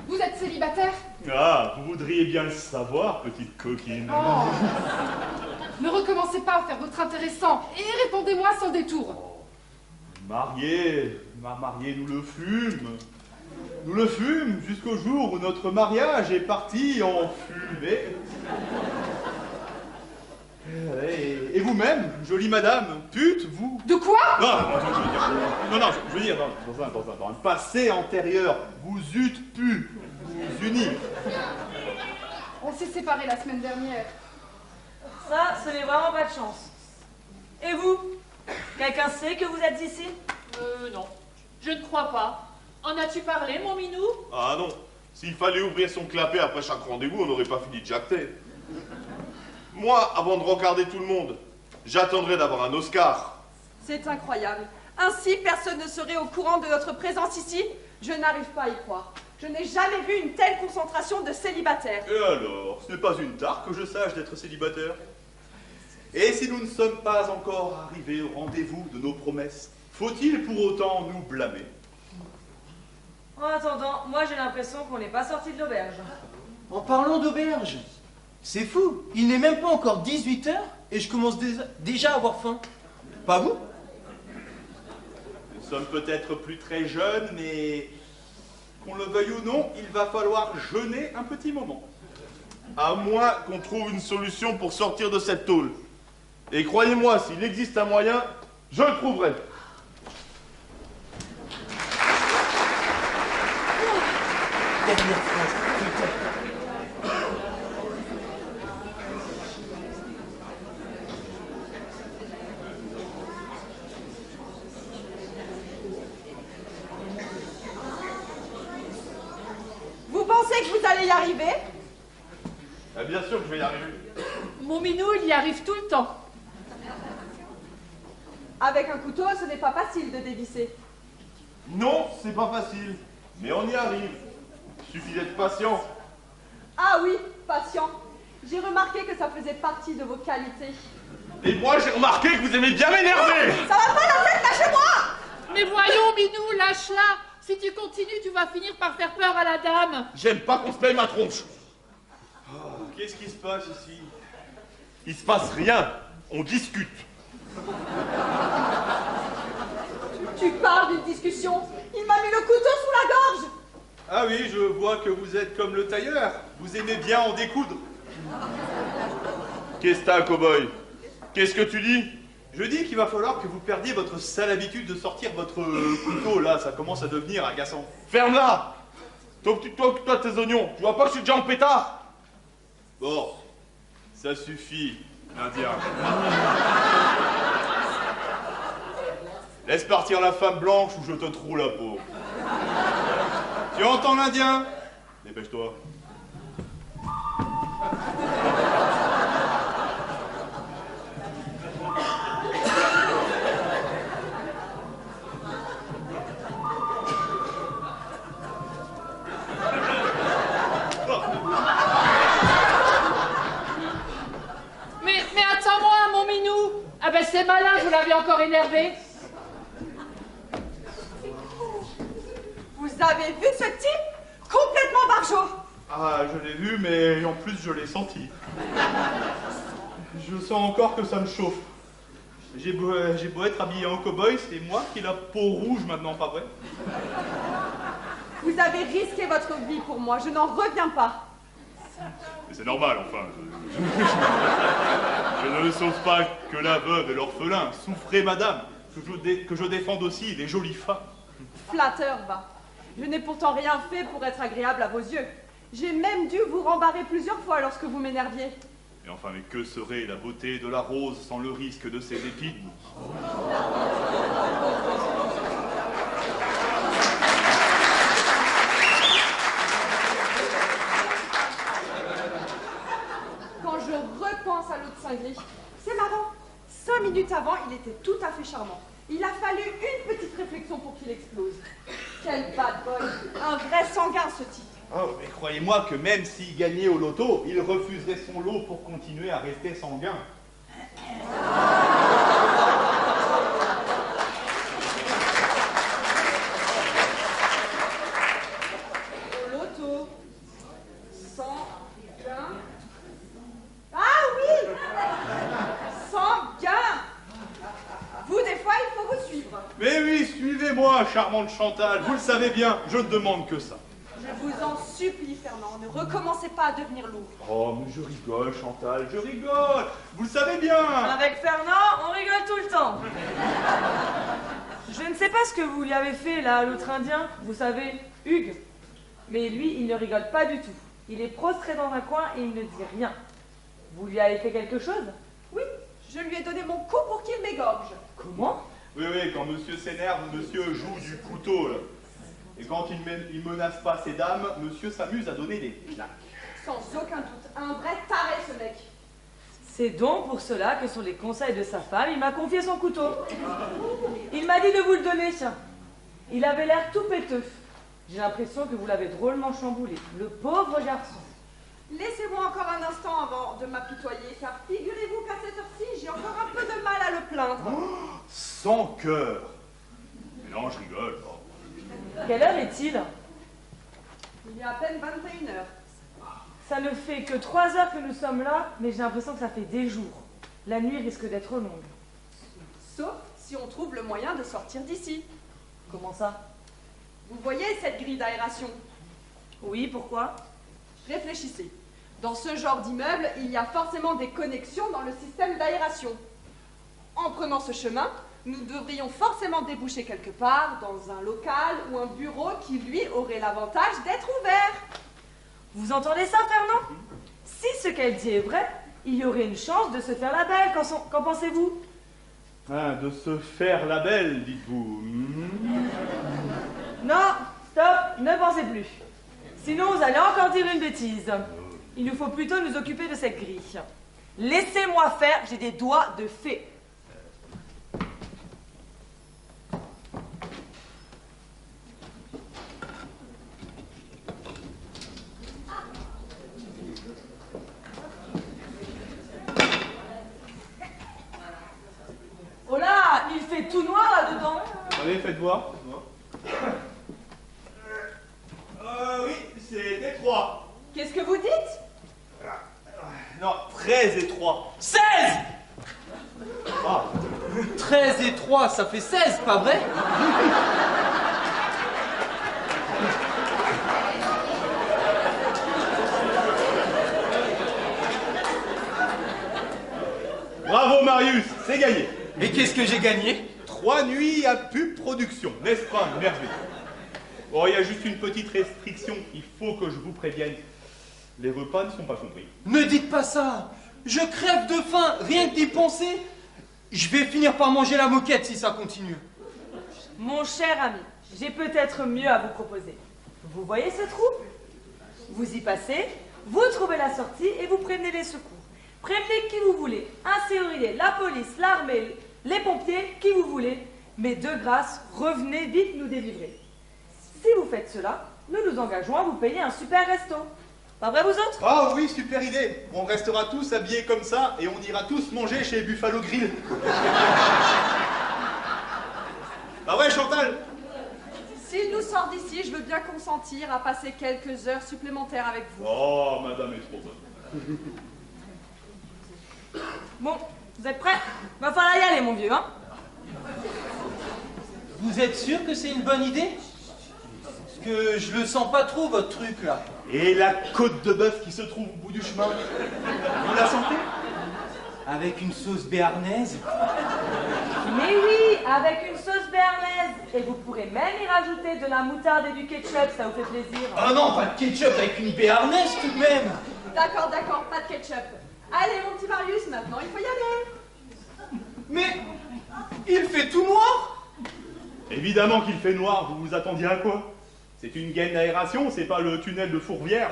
Vous êtes célibataire? Ah, vous voudriez bien le savoir, petite coquine. Oh. Ne recommencez pas à faire votre intéressant et répondez-moi sans détour. Marié, nous le fûmes. Nous le fûmes jusqu'au jour où notre mariage est parti en fumée. Et vous-même, jolie madame, pute, vous... De quoi? Non, je veux dire, dans un passé antérieur, vous eûtes pu vous unir. On s'est séparés la semaine dernière. Ça, ce n'est vraiment pas de chance. Et vous? Quelqu'un sait que vous êtes ici? Non, je ne crois pas. En as-tu parlé, mon minou? Ah non, s'il fallait ouvrir son clapet après chaque rendez-vous, on n'aurait pas fini de jacter. Moi, avant de regarder tout le monde, j'attendrai d'avoir un Oscar. C'est incroyable. Ainsi, personne ne serait au courant de notre présence ici. Je n'arrive pas à y croire. Je n'ai jamais vu une telle concentration de célibataires. Et alors, ce n'est pas une tare que je sache d'être célibataire. Et si nous ne sommes pas encore arrivés au rendez-vous de nos promesses, faut-il pour autant nous blâmer? En attendant, moi j'ai l'impression qu'on n'est pas sorti de l'auberge. En parlant d'auberge, c'est fou, il n'est même pas encore 18 h et je commence déjà à avoir faim. Pas vous? Nous sommes peut-être plus très jeunes, mais qu'on le veuille ou non, il va falloir jeûner un petit moment. À moins qu'on trouve une solution pour sortir de cette tôle. Et croyez-moi, s'il existe un moyen, je le trouverai. Dernière phrase, putain. allez y arriver? Ah, bien sûr que je vais y arriver. Mon minou, il y arrive tout le temps. Avec un couteau, ce n'est pas facile de dévisser. Non, c'est pas facile, mais on y arrive. Il suffit d'être patient. Ah oui, patient. J'ai remarqué que ça faisait partie de vos qualités. Et moi, j'ai remarqué que vous aimez bien m'énerver. Ça va pas la tête, lâchez-moi! Mais voyons, minou, lâche-la. Si tu continues, tu vas finir par faire peur à la dame. J'aime pas qu'on se paye ma tronche. Oh, qu'est-ce qui se passe ici? Il se passe rien. On discute. Tu parles d'une discussion. Il m'a mis le couteau sous la gorge. Ah oui, je vois que vous êtes comme le tailleur. Vous aimez bien en découdre. Qu'est-ce que t'as, cow-boy? Qu'est-ce que tu dis? Je dis qu'il va falloir que vous perdiez votre sale habitude de sortir votre couteau, là. Ça commence à devenir agaçant. Ferme-la. Toi, toi, tes oignons. Tu vois pas que je suis déjà en pétard? Bon, ça suffit, l'Indien. Laisse partir la femme blanche ou je te troue la peau. Tu entends l'Indien? Dépêche-toi. Mais attends-moi, mon minou. Ah ben c'est malin, vous l'avez encore énervé. Vous avez vu ce type? Complètement barjot. Ah, je l'ai vu, mais en plus je l'ai senti. Je sens encore que ça me chauffe. J'ai beau être habillé en cow-boy, c'est moi qui ai la peau rouge maintenant, pas vrai? Vous avez risqué votre vie pour moi, je n'en reviens pas. Mais c'est normal, enfin. Je ne sauve pas que la veuve et l'orphelin. Souffrez, madame, que je défende aussi les jolies femmes. Flatteur, va. Je n'ai pourtant rien fait pour être agréable à vos yeux. J'ai même dû vous rembarrer plusieurs fois lorsque vous m'énerviez. Et enfin, mais que serait la beauté de la rose sans le risque de ses épines? Quand je repense à l'autre cinglé, c'est marrant. 5 minutes avant, il était tout à fait charmant. Il a fallu une petite réflexion pour qu'il explose. Quel bad boy. Un vrai sanguin, ce type. Oh, mais croyez-moi que même s'il gagnait au loto, il refuserait son lot pour continuer à rester sanguin. Au loto. Sanguin. Ah oui! Sanguin. Vous, des fois, il faut vous suivre. Mais oui, suivez-moi, charmante Chantal, vous le savez bien, je ne demande que ça. Je vous en supplie, Fernand, ne recommencez pas à devenir lourd. Oh, mais je rigole, Chantal, je rigole, vous le savez bien. Avec Fernand, on rigole tout le temps. Je ne sais pas ce que vous lui avez fait, là, à l'autre Indien, vous savez, Hugues. Mais lui, il ne rigole pas du tout. Il est prostré dans un coin et il ne dit rien. Vous lui avez fait quelque chose? Oui, je lui ai donné mon coup pour qu'il m'égorge. Comment? Oui, oui, quand monsieur s'énerve, monsieur joue du couteau, là. Et quand il menace pas ses dames, monsieur s'amuse à donner des claques. Sans aucun doute, un vrai taré, ce mec. C'est donc pour cela que sur les conseils de sa femme, il m'a confié son couteau. Il m'a dit de vous le donner, tiens. Il avait l'air tout péteux. J'ai l'impression que vous l'avez drôlement chamboulé. Le pauvre garçon. Laissez-moi encore un instant avant de m'apitoyer, car figurez-vous qu'à cette heure-ci, j'ai encore un peu de mal à le plaindre. Oh, sans cœur. Mais non, je rigole. Oh. Quelle heure est-il? Il y a à peine 21 heures. Ça ne fait que 3 heures que nous sommes là, mais j'ai l'impression que ça fait des jours. La nuit risque d'être longue. Sauf si on trouve le moyen de sortir d'ici. Comment ça? Vous voyez cette grille d'aération? Oui, pourquoi? Réfléchissez. Dans ce genre d'immeuble, il y a forcément des connexions dans le système d'aération. En prenant ce chemin, nous devrions forcément déboucher quelque part, dans un local ou un bureau qui, lui, aurait l'avantage d'être ouvert. Vous entendez ça, Fernand? Si ce qu'elle dit est vrai, il y aurait une chance de se faire la belle. Qu'en pensez-vous? Ah, de se faire la belle, dites-vous. Non, stop, ne pensez plus. Sinon, vous allez encore dire une bêtise. Il nous faut plutôt nous occuper de cette grille. Laissez-moi faire, j'ai des doigts de fée. Oh là, il fait tout noir là-dedans. Allez, faites voir. Oui, c'est étroit. Qu'est-ce que vous dites? Non, très étroit. 16! Ah, 13 et 3, ça fait 16, pas vrai? bravo Marius, c'est gagné. Et qu'est-ce que j'ai gagné? 3 nuits à Pub Production, n'est-ce pas merveilleux? Bon, il y a juste une petite restriction, il faut que je vous prévienne. Les repas ne sont pas compris. Ne dites pas ça! Je crève de faim, rien que d'y penser. Je vais finir par manger la moquette si ça continue. Mon cher ami, j'ai peut-être mieux à vous proposer. Vous voyez ce trou? Vous y passez, vous trouvez la sortie et vous prévenez les secours. Prévenez qui vous voulez, un serrurier, la police, l'armée, les pompiers, qui vous voulez. Mais de grâce, revenez vite nous délivrer. Si vous faites cela, nous nous engageons à vous payer un super resto. Pas vrai vous autres? Ah oui, super idée. On restera tous habillés comme ça et on ira tous manger chez Buffalo Grill. Bah ouais, Chantal? S'il nous sort d'ici, je veux bien consentir à passer quelques heures supplémentaires avec vous. Oh, madame est trop bonne. Bon, vous êtes prêts? Va falloir y aller mon vieux, hein? Vous êtes sûr que c'est une bonne idée? Parce que je le sens pas trop, votre truc, là. Et la côte de bœuf qui se trouve au bout du chemin, vous la sentez? Avec une sauce béarnaise? Mais oui, avec une sauce béarnaise. Et vous pourrez même y rajouter de la moutarde et du ketchup, ça vous fait plaisir. Ah non, pas de ketchup avec une béarnaise tout de même. D'accord, d'accord, pas de ketchup. Allez, mon petit Marius, maintenant il faut y aller. Mais il fait tout noir. Évidemment qu'il fait noir, vous vous attendiez à quoi? C'est une gaine d'aération, c'est pas le tunnel de Fourvière.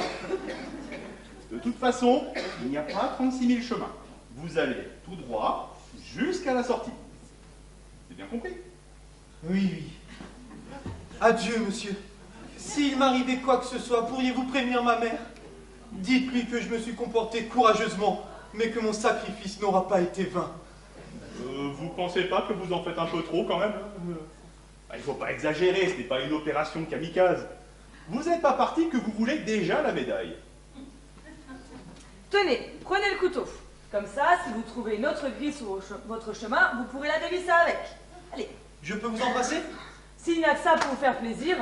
De toute façon, il n'y a pas 36 000 chemins. Vous allez tout droit jusqu'à la sortie. C'est bien compris? Oui, oui. Adieu, monsieur. S'il m'arrivait quoi que ce soit, pourriez-vous prévenir ma mère? Dites-lui que je me suis comporté courageusement, mais que mon sacrifice n'aura pas été vain. Vous pensez pas que vous en faites un peu trop quand même? Il faut pas exagérer, ce n'est pas une opération kamikaze. Vous n'êtes pas parti que vous voulez déjà la médaille. Tenez, prenez le couteau. Comme ça, si vous trouvez une autre grille sur votre chemin, vous pourrez la dévisser avec. Allez. Je peux vous embrasser? S'il n'y a que ça pour vous faire plaisir.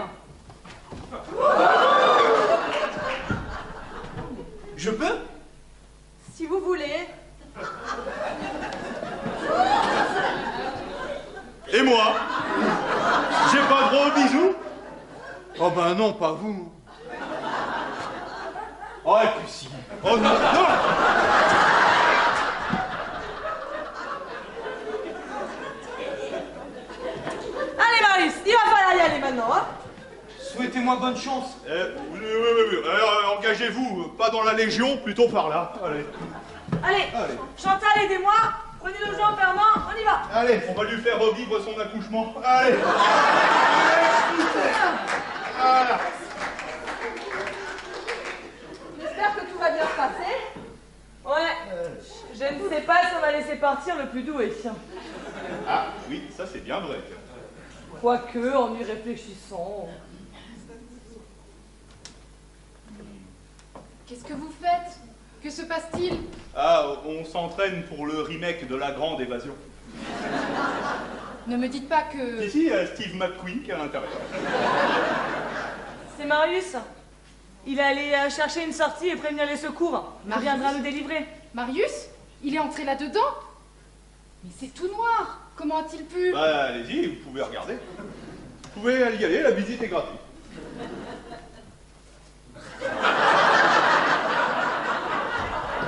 Je peux? Si vous voulez. Et moi? J'ai pas droit aux bisous? Oh ben non, pas vous. Oh, et puis si. Oh non, non! Allez Marius, il va falloir y aller maintenant, hein? Souhaitez-moi bonne chance. Oui. Alors, engagez-vous, pas dans la Légion, plutôt par là. Allez. Allez, Allez. Chantal, aidez-moi. Prenez le jambes, Fernand, on y va. Allez, on va lui faire revivre son accouchement. Allez. Voilà. J'espère que tout va bien se passer. Ouais, je ne sais pas si on va laisser partir le plus doué. Ah, oui, ça c'est bien vrai. Quoique, en y réfléchissant... Qu'est-ce que vous faites? Que se passe-t-il? Ah, on s'entraîne pour le remake de La Grande Évasion. Ne me dites pas que... Ici, il y a Steve McQueen qui est à l'intérieur. C'est Marius. Il est allé chercher une sortie et prévenir les secours. Il Marius viendra nous délivrer. Marius? Il est entré là-dedans? Mais c'est tout noir. Comment a-t-il pu? Bah, allez-y, vous pouvez regarder. Vous pouvez y aller, la visite est gratuite.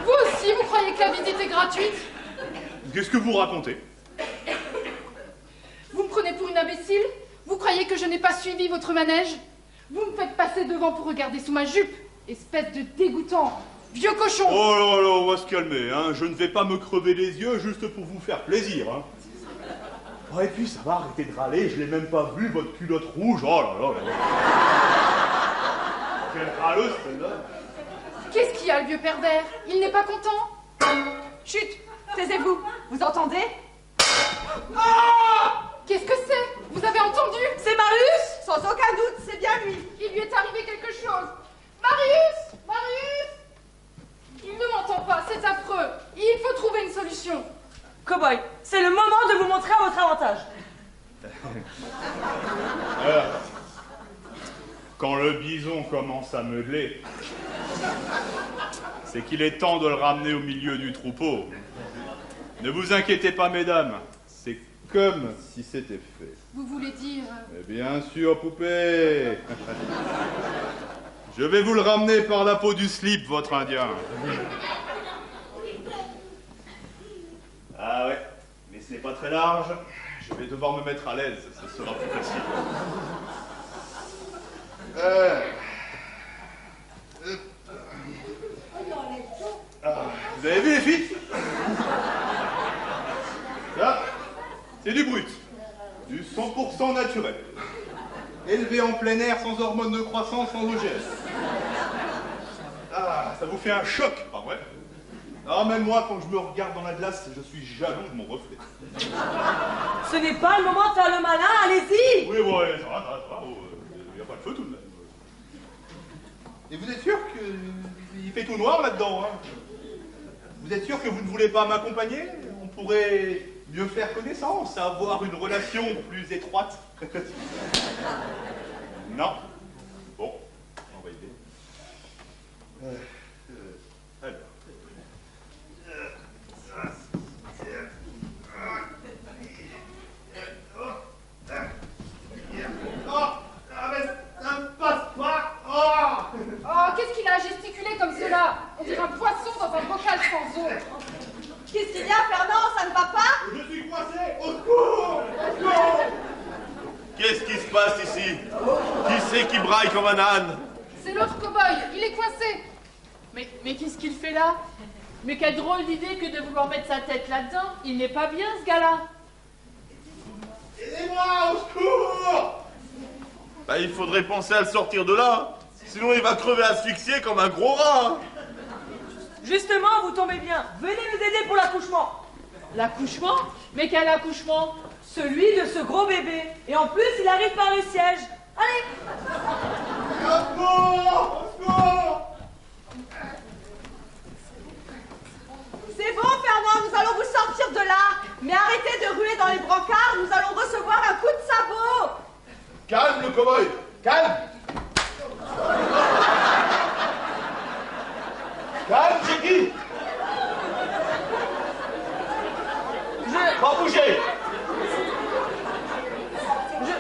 Vous aussi, vous croyez que la visite est gratuite? Qu'est-ce que vous racontez? Vous me prenez pour une imbécile? Vous croyez que je n'ai pas suivi votre manège? Vous me faites passer devant pour regarder sous ma jupe. Espèce de dégoûtant. Vieux cochon. Oh là là, on va se calmer, hein. Je ne vais pas me crever les yeux juste pour vous faire plaisir, hein. Oh, et puis ça va, arrêtez de râler, je l'ai même pas vu, votre culotte rouge. Oh là là là. Quelle râleuse celle-là. Qu'est-ce qu'il y a, le vieux pervers? Il n'est pas content? Chut, taisez-vous. Vous entendez? Qu'est-ce que c'est? Vous avez entendu? C'est Marius? Sans aucun doute, c'est bien lui. Il lui est arrivé quelque chose. Marius! Marius! Il ne m'entend pas, c'est affreux. Il faut trouver une solution. Cow-boy, c'est le moment de vous montrer à votre avantage. Quand le bison commence à meugler, c'est qu'il est temps de le ramener au milieu du troupeau. Ne vous inquiétez pas, mesdames, c'est comme si c'était fait. Vous voulez dire... Mais bien sûr, poupée. Je vais vous le ramener par la peau du slip, votre indien. Ah ouais, mais ce n'est pas très large. Je vais devoir me mettre à l'aise, ce sera plus facile. Vous avez vu les filles? Ça, c'est du brut. Du 100% naturel. Élevé en plein air, sans hormones de croissance, sans OGM. Ah, ça vous fait un choc, pas vrai? Ah, même moi, quand je me regarde dans la glace, je suis jaloux de mon reflet. Ce n'est pas le moment de faire le malin, allez-y. Oui, ouais, ça va, il n'y a pas de feu tout de même. Et vous êtes sûr qu'il fait tout noir là-dedans, hein? Vous êtes sûr que vous ne voulez pas m'accompagner? On pourrait mieux faire connaissance, avoir une relation plus étroite. Non. Bon, on va y aller. Alors. Oh, qu'est-ce qu'il a gesticulé comme cela? On dirait un poisson dans un bocal sans eau. Qu'est-ce qu'il y a, Fernand? Ça ne va pas? Je suis coincé! Au secours! Au secours! Qu'est-ce qui se passe ici? Qui c'est qui braille comme un âne? C'est l'autre cow-boy, il est coincé. Mais qu'est-ce qu'il fait là? Mais quelle drôle d'idée que de vouloir mettre sa tête là-dedans. Il n'est pas bien, ce gars-là. Aidez-moi, au secours! Bah, il faudrait penser à le sortir de là. Sinon, il va crever asphyxié comme un gros rat. Justement, vous tombez bien. Venez nous aider pour l'accouchement. L'accouchement? Mais quel accouchement? Celui de ce gros bébé. Et en plus, il arrive par le siège. Allez. Au secours! Au secours! C'est bon, Fernand, nous allons vous sortir de là. Mais arrêtez de ruer dans les brancards, nous allons recevoir un coup de sabot. Calme, le cow-boy. Calme. Calme, j'ai dit. Pas bouger.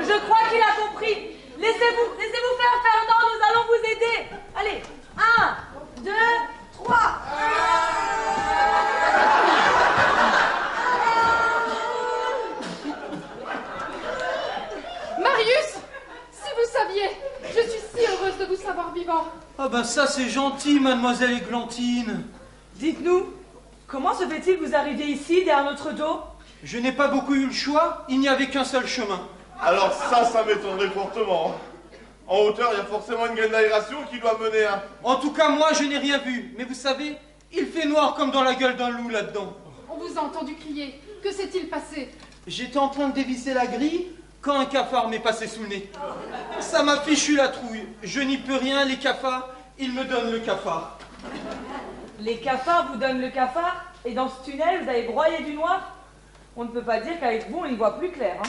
Je crois qu'il a compris. Laissez-vous faire, Fernand, nous allons vous aider. Allez, 1, 2, 3. Marius, si vous saviez, je suis si heureuse de vous savoir vivant. Ah ben ça c'est gentil, mademoiselle Églantine. Dites-nous, comment se fait-il que vous arriviez ici, derrière notre dos? Je n'ai pas beaucoup eu le choix, il n'y avait qu'un seul chemin. Alors ça m'étonnerait fortement. En hauteur, il y a forcément une graine d'aération qui doit mener à... En tout cas, moi je n'ai rien vu. Mais vous savez, il fait noir comme dans la gueule d'un loup là-dedans. On vous a entendu crier. Que s'est-il passé? J'étais en train de dévisser la grille quand un cafard m'est passé sous le nez. Ça m'a fichu la trouille. Je n'y peux rien, les cafards, ils me donnent le cafard. Les cafards vous donnent le cafard, et dans ce tunnel, vous avez broyé du noir? On ne peut pas dire qu'avec vous, on y voit plus clair, hein.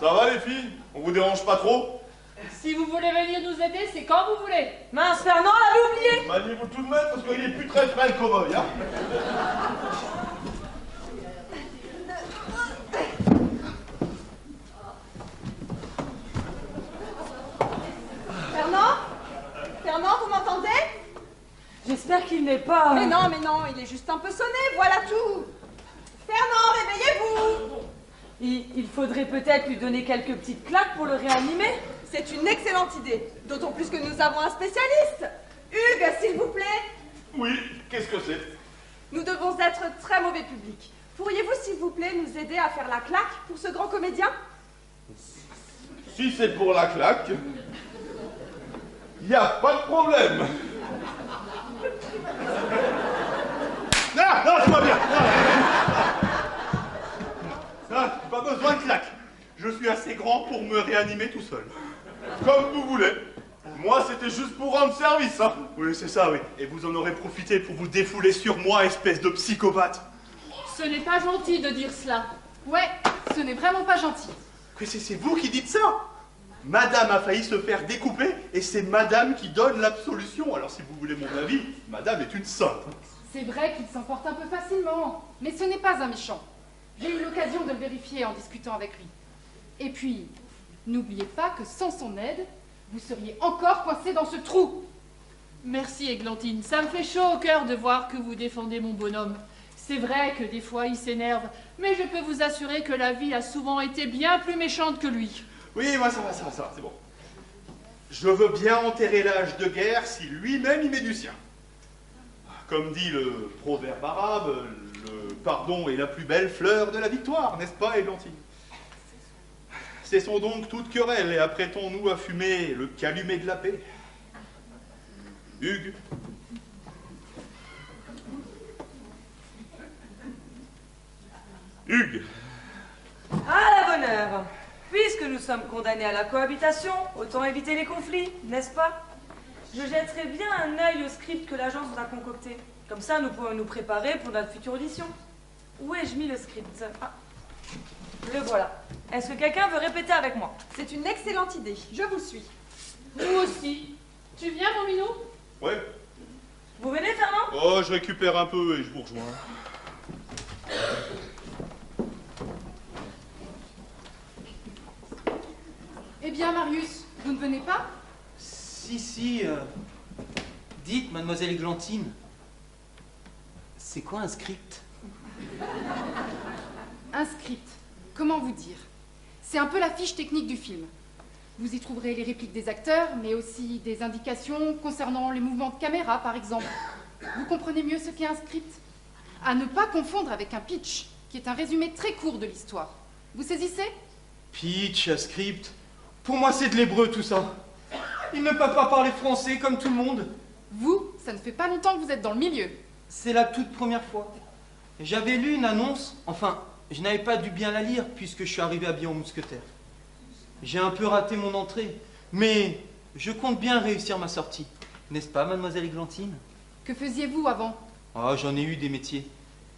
Ça va les filles? On vous dérange pas trop? Si vous voulez venir nous aider, c'est quand vous voulez. Mince, Fernand, l'avait oublié. Maniez-vous tout de même parce qu'il est plus très frais le cow-boy, hein? Fernand, vous m'entendez? J'espère qu'il n'est pas... Mais non, il est juste un peu sonné, voilà tout. Fernand, réveillez-vous. Il faudrait peut-être lui donner quelques petites claques pour le réanimer. C'est une excellente idée, d'autant plus que nous avons un spécialiste. Hugues, s'il vous plaît. Oui, qu'est-ce que c'est? Nous devons être très mauvais public. Pourriez-vous, s'il vous plaît, nous aider à faire la claque pour ce grand comédien? Si c'est pour la claque, il n'y a pas de problème. Non, non, tout va bien. Non, pas besoin de claque. Je suis assez grand pour me réanimer tout seul. Comme vous voulez. Moi, c'était juste pour rendre service, hein. Oui, c'est ça, oui. Et vous en aurez profité pour vous défouler sur moi, espèce de psychopathe. Ce n'est pas gentil de dire cela. Ouais, ce n'est vraiment pas gentil. Mais c'est vous qui dites ça. Madame a failli se faire découper et c'est madame qui donne l'absolution. Alors si vous voulez mon avis, madame est une sainte. C'est vrai qu'il s'emporte un peu facilement, mais ce n'est pas un méchant. J'ai eu l'occasion de le vérifier en discutant avec lui. Et puis, n'oubliez pas que sans son aide, vous seriez encore coincé dans ce trou. Merci, Églantine. Ça me fait chaud au cœur de voir que vous défendez mon bonhomme. C'est vrai que des fois il s'énerve, mais je peux vous assurer que la vie a souvent été bien plus méchante que lui. Oui, moi ça va, c'est bon. Je veux bien enterrer l'âge de guerre si lui-même y met du sien. Comme dit le proverbe arabe, le pardon est la plus belle fleur de la victoire, n'est-ce pas, Églantine? Cessons donc toute querelle et apprêtons-nous à fumer le calumet de la paix. Hugues. Hugues. À la bonne heure. Puisque nous sommes condamnés à la cohabitation, autant éviter les conflits, n'est-ce pas? Je jetterai bien un œil au script que l'agence nous a concocté. Comme ça, nous pourrons nous préparer pour notre future audition. Où ai-je mis le script? Ah, le voilà. Est-ce que quelqu'un veut répéter avec moi? C'est une excellente idée, je vous suis. Nous aussi. Tu viens, mon minou? Ouais. Vous venez, Fernand? Oh, je récupère un peu et je vous rejoins. Eh bien, Marius, vous ne venez pas? Si, dites, mademoiselle Églantine, c'est quoi un script? Un script, comment vous dire? C'est un peu la fiche technique du film. Vous y trouverez les répliques des acteurs, mais aussi des indications concernant les mouvements de caméra, par exemple. Vous comprenez mieux ce qu'est un script? À ne pas confondre avec un pitch, qui est un résumé très court de l'histoire. Vous saisissez? Pitch, script, pour moi c'est de l'hébreu tout ça. Il ne peut pas parler français comme tout le monde. Vous, ça ne fait pas longtemps que vous êtes dans le milieu. C'est la toute première fois. J'avais lu une annonce, enfin, je n'avais pas dû bien la lire puisque je suis arrivé habillé en mousquetaire. J'ai un peu raté mon entrée, mais je compte bien réussir ma sortie. N'est-ce pas, mademoiselle Églantine? Que faisiez-vous avant? Ah, j'en ai eu des métiers.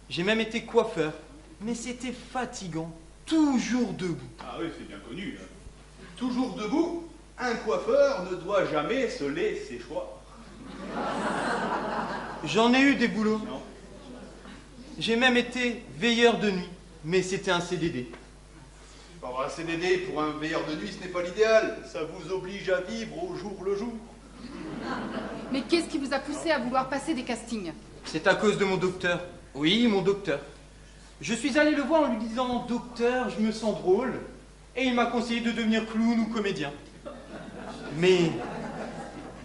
J'ai même été coiffeur, mais c'était fatigant. Toujours debout. Ah oui, c'est bien connu. Hein. Toujours debout, un coiffeur ne doit jamais se laisser choir. J'en ai eu des boulots. Non. J'ai même été veilleur de nuit, mais c'était un CDD. Alors, un CDD pour un veilleur de nuit, ce n'est pas l'idéal. Ça vous oblige à vivre au jour le jour. Mais qu'est-ce qui vous a poussé à vouloir passer des castings? C'est à cause de mon docteur. Oui, mon docteur. Je suis allé le voir en lui disant « Docteur, je me sens drôle ». Et il m'a conseillé de devenir clown ou comédien. Mais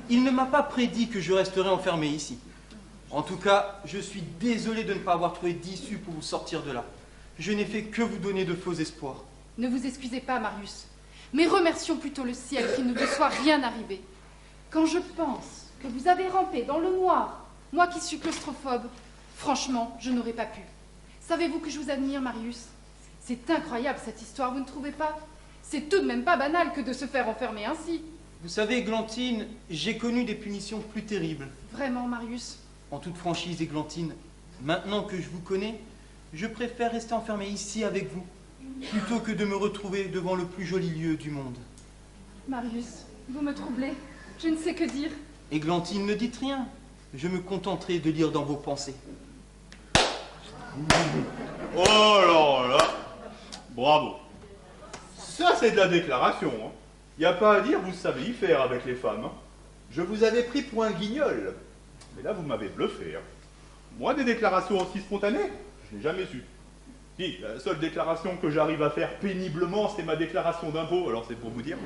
il ne m'a pas prédit que je resterais enfermé ici. En tout cas, je suis désolé de ne pas avoir trouvé d'issue pour vous sortir de là. Je n'ai fait que vous donner de faux espoirs. Ne vous excusez pas, Marius, mais remercions plutôt le ciel qu'il ne vous soit rien arrivé. Quand je pense que vous avez rampé dans le noir, moi qui suis claustrophobe, franchement, je n'aurais pas pu. Savez-vous que je vous admire, Marius? C'est incroyable cette histoire, vous ne trouvez pas? C'est tout de même pas banal que de se faire enfermer ainsi. Vous savez, Églantine, j'ai connu des punitions plus terribles. Vraiment, Marius? En toute franchise, Églantine, maintenant que je vous connais, je préfère rester enfermé ici avec vous, plutôt que de me retrouver devant le plus joli lieu du monde. Marius, vous me troublez. Je ne sais que dire. Églantine, ne dites rien. Je me contenterai de lire dans vos pensées. Oh là là. Bravo. Ça, c'est de la déclaration. Hein. Y a pas à dire, vous savez y faire avec les femmes. Hein. Je vous avais pris pour un guignol. Mais là, vous m'avez bluffé. Hein. Moi, des déclarations aussi spontanées, je n'ai jamais su. Si, la seule déclaration que j'arrive à faire péniblement, c'est ma déclaration d'impôt, alors c'est pour vous dire.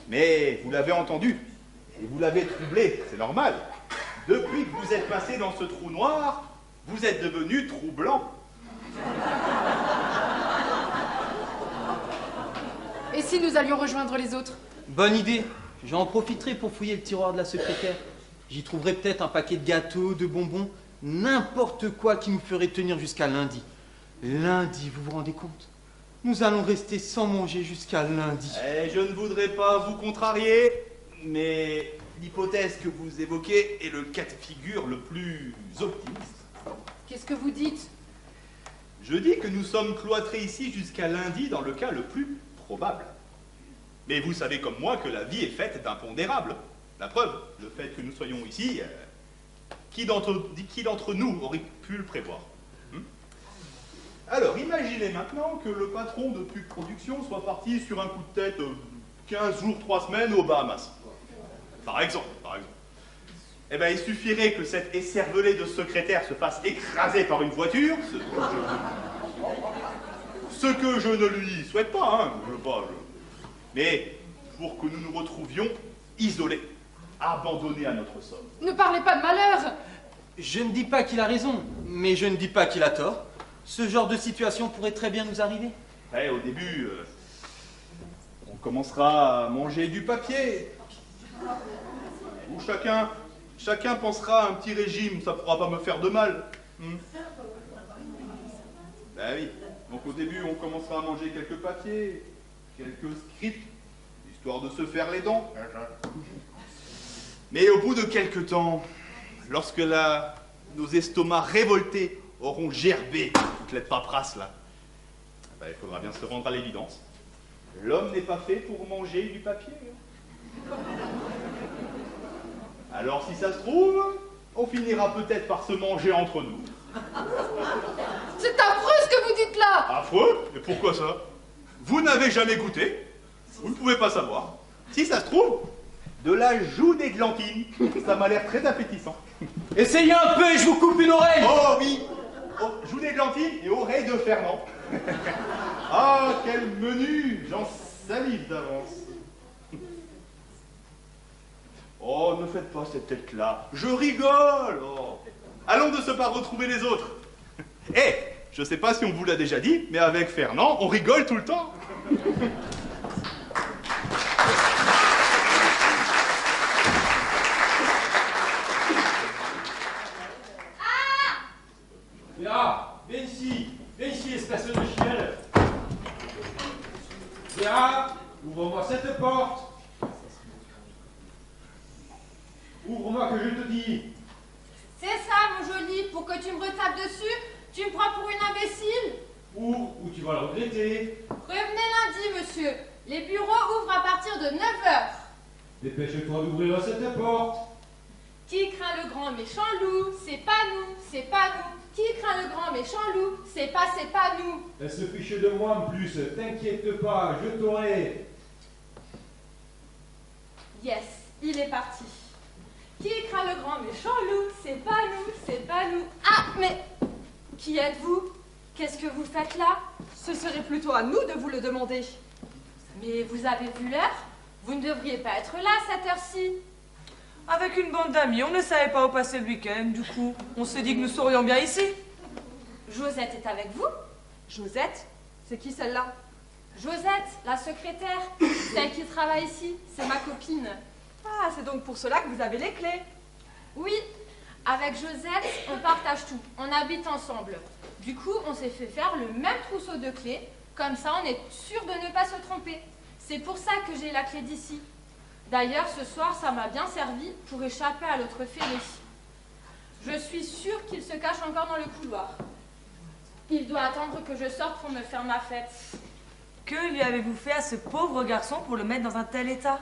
Mais vous l'avez entendu, et vous l'avez troublé, c'est normal. Depuis que vous êtes passé dans ce trou noir, vous êtes devenu troublant. Et si nous allions rejoindre les autres? Bonne idée. J'en profiterai pour fouiller le tiroir de la secrétaire. J'y trouverai peut-être un paquet de gâteaux, de bonbons, n'importe quoi qui nous ferait tenir jusqu'à lundi. Lundi, vous vous rendez compte? Nous allons rester sans manger jusqu'à lundi. Et je ne voudrais pas vous contrarier, mais l'hypothèse que vous évoquez est le cas de figure le plus optimiste. Qu'est-ce que vous dites? Je dis que nous sommes cloîtrés ici jusqu'à lundi dans le cas le plus probable. Mais vous savez comme moi que la vie est faite d'impondérables. La preuve, le fait que nous soyons ici, qui d'entre nous aurait pu le prévoir? Alors, imaginez maintenant que le patron de Pub Production soit parti sur un coup de tête 15 jours, 3 semaines aux Bahamas. Par exemple. Eh bien, il suffirait que cet écervelé de secrétaire se fasse écraser par une voiture, ce que je ne lui souhaite pas, hein, mais pour que nous nous retrouvions isolés, abandonnés à notre sort. Ne parlez pas de malheur! Je ne dis pas qu'il a raison, mais je ne dis pas qu'il a tort. Ce genre de situation pourrait très bien nous arriver. Ouais, au début, on commencera à manger du papier. Ou chacun pensera à un petit régime, ça ne pourra pas me faire de mal. Ben oui, donc au début, on commencera à manger quelques papiers, quelques scripts, histoire de se faire les dents. Mais au bout de quelques temps, lorsque nos estomacs révoltés auront gerbé toute cette paperasse là, ben, il faudra bien se rendre à l'évidence. L'homme n'est pas fait pour manger du papier. Alors si ça se trouve, on finira peut-être par se manger entre nous. C'est affreux ce que vous dites là! Affreux? Et pourquoi ça? Vous n'avez jamais goûté, vous ne pouvez pas savoir. Si ça se trouve, de la joue d'églantine, ça m'a l'air très appétissant. Essayez un peu et je vous coupe une oreille! Oh oui! Oh, joue d'églantine et oreille de Fernand. Ah, quel menu! J'en salive d'avance. Oh, ne faites pas cette tête-là. Je rigole! Oh. Allons de ce pas retrouver les autres. Eh, je sais pas si on vous l'a déjà dit, mais avec Fernand, on rigole tout le temps. Viens ici, espèce de chienne. Vera, ouvre-moi cette porte. Ouvre-moi que je te dis. C'est ça, mon joli, pour que tu me retapes dessus, tu me prends pour une imbécile. Ouvre ou tu vas le regretter. Revenez lundi, monsieur. Les bureaux ouvrent à partir de 9 h. Dépêche-toi d'ouvrir cette porte. Qui craint le grand méchant loup? C'est pas nous, c'est pas nous. Qui craint le grand méchant loup? C'est pas nous. Elle se fiche de moi en plus, t'inquiète pas, je t'aurai. Yes, il est parti. Qui craint le grand méchant loup? C'est pas nous, c'est pas nous. Ah, mais qui êtes-vous? Qu'est-ce que vous faites là? Ce serait plutôt à nous de vous le demander. Mais vous avez vu l'heure? Vous ne devriez pas être là à cette heure-ci. Avec une bande d'amis, on ne savait pas où passer le week-end, du coup, on s'est dit que nous serions bien ici. Josette est avec vous? Josette? C'est qui celle-là? Josette, la secrétaire, celle qui travaille ici, c'est ma copine. Ah, c'est donc pour cela que vous avez les clés. Oui, avec Josette, on partage tout, on habite ensemble. Du coup, on s'est fait faire le même trousseau de clés, comme ça on est sûr de ne pas se tromper. C'est pour ça que j'ai la clé d'ici. D'ailleurs, ce soir, ça m'a bien servi pour échapper à l'autre fêlé. Je suis sûre qu'il se cache encore dans le couloir. Il doit attendre que je sorte pour me faire ma fête. Que lui avez-vous fait à ce pauvre garçon pour le mettre dans un tel état?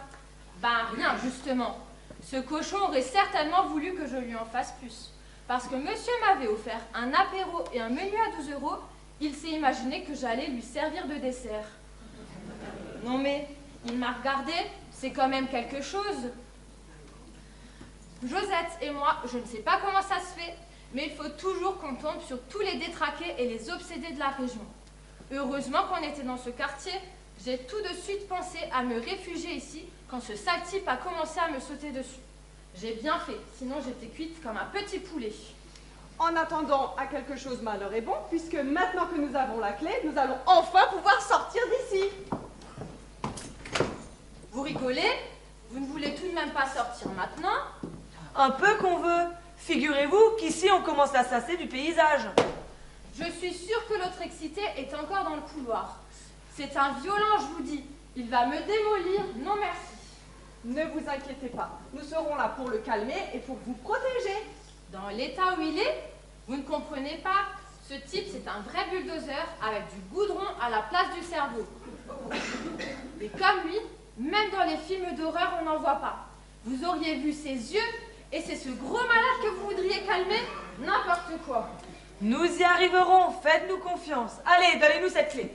Ben rien, justement. Ce cochon aurait certainement voulu que je lui en fasse plus. Parce que monsieur m'avait offert un apéro et un menu à 12 €, il s'est imaginé que j'allais lui servir de dessert. Non mais, il m'a regardé, c'est quand même quelque chose. Josette et moi, je ne sais pas comment ça se fait, mais il faut toujours qu'on tombe sur tous les détraqués et les obsédés de la région. Heureusement qu'on était dans ce quartier, J'ai tout de suite pensé à me réfugier ici quand ce sale type a commencé à me sauter dessus. J'ai bien fait, sinon j'étais cuite comme un petit poulet. En attendant, à quelque chose malheur est bon, puisque maintenant que nous avons la clé, nous allons enfin pouvoir sortir d'ici. Vous rigolez? Vous ne voulez tout de même pas sortir maintenant? Un peu qu'on veut. Figurez-vous qu'ici on commence à sasser du paysage. Je suis sûre que l'autre excité est encore dans le couloir. C'est un violent, je vous dis. Il va me démolir, non merci. Ne vous inquiétez pas, nous serons là pour le calmer et pour vous protéger. Dans l'état où il est, vous ne comprenez pas. Ce type, c'est un vrai bulldozer avec du goudron à la place du cerveau. Et comme lui, même dans les films d'horreur, on n'en voit pas. Vous auriez vu ses yeux, et c'est ce gros malade que vous voudriez calmer? N'importe quoi. Nous y arriverons, faites-nous confiance. Allez, donnez-nous cette clé.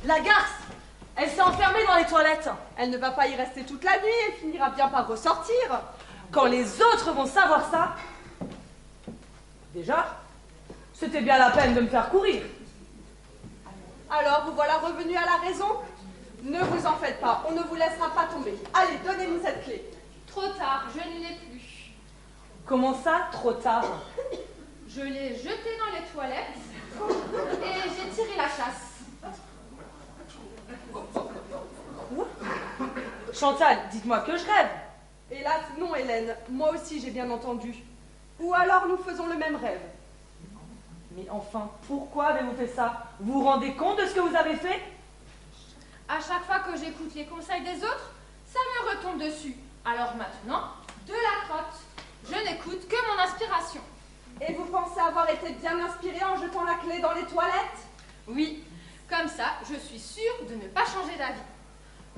La garce, elle s'est enfermée dans les toilettes. Elle ne va pas y rester toute la nuit, elle finira bien par ressortir. Quand les autres vont savoir ça... Déjà, c'était bien la peine de me faire courir. Alors, vous voilà revenu à la raison? Ne vous en faites pas, on ne vous laissera pas tomber. Allez, donnez-nous cette clé. Trop tard, je ne l'ai plus. Comment ça, trop tard? Je l'ai jetée dans les toilettes et j'ai tiré la chasse. Quoi? Chantal, dites-moi que je rêve. Hélas, non, Hélène. Moi aussi, j'ai bien entendu. Ou alors, nous faisons le même rêve. Mais enfin, pourquoi avez-vous fait ça? Vous vous rendez compte de ce que vous avez fait? À chaque fois que j'écoute les conseils des autres, ça me retombe dessus. Alors maintenant, de la crotte. Je n'écoute que mon inspiration. Et vous pensez avoir été bien inspiré en jetant la clé dans les toilettes? Oui, comme ça, je suis sûre de ne pas changer d'avis.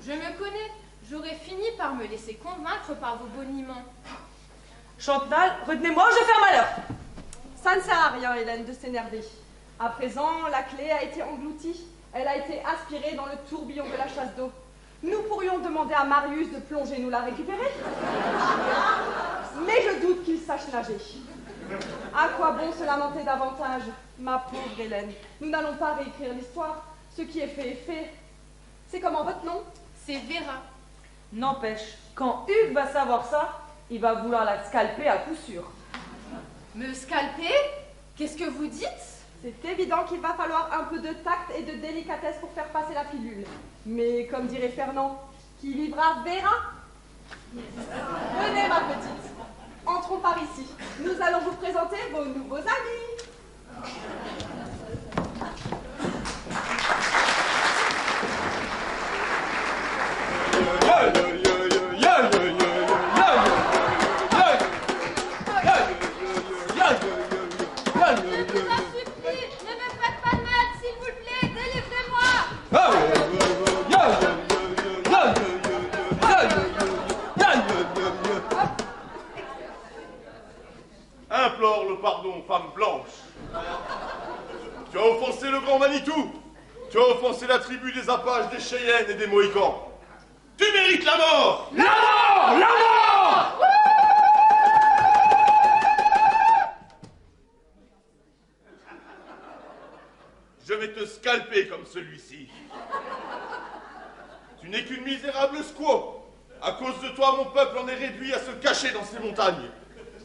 Je me connais, j'aurais fini par me laisser convaincre par vos boniments. Chantal, retenez-moi ou je vais faire malheur. Ça ne sert à rien, Hélène, de s'énerver. À présent, la clé a été engloutie. Elle a été aspirée dans le tourbillon de la chasse d'eau. Nous pourrions demander à Marius de plonger nous la récupérer. Mais je doute qu'il sache nager. À quoi bon se lamenter davantage, ma pauvre Hélène? Nous n'allons pas réécrire l'histoire. Ce qui est fait est fait. C'est comment votre nom? C'est Vera. N'empêche, quand Hugues va savoir ça, il va vouloir la scalper à coup sûr. Me scalper? Qu'est-ce que vous dites? C'est évident qu'il va falloir un peu de tact et de délicatesse pour faire passer la pilule. Mais comme dirait Fernand, qui vivra verra. Venez, ma petite. Entrons par ici. Nous allons vous présenter vos nouveaux amis. Implore le pardon, femme blanche. Tu as offensé le grand Manitou. Tu as offensé la tribu des Apaches, des Cheyennes et des Mohicans. Tu mérites la mort! La mort! La mort! Je vais te scalper comme celui-ci. Tu n'es qu'une misérable squaw. À cause de toi, mon peuple en est réduit à se cacher dans ces montagnes.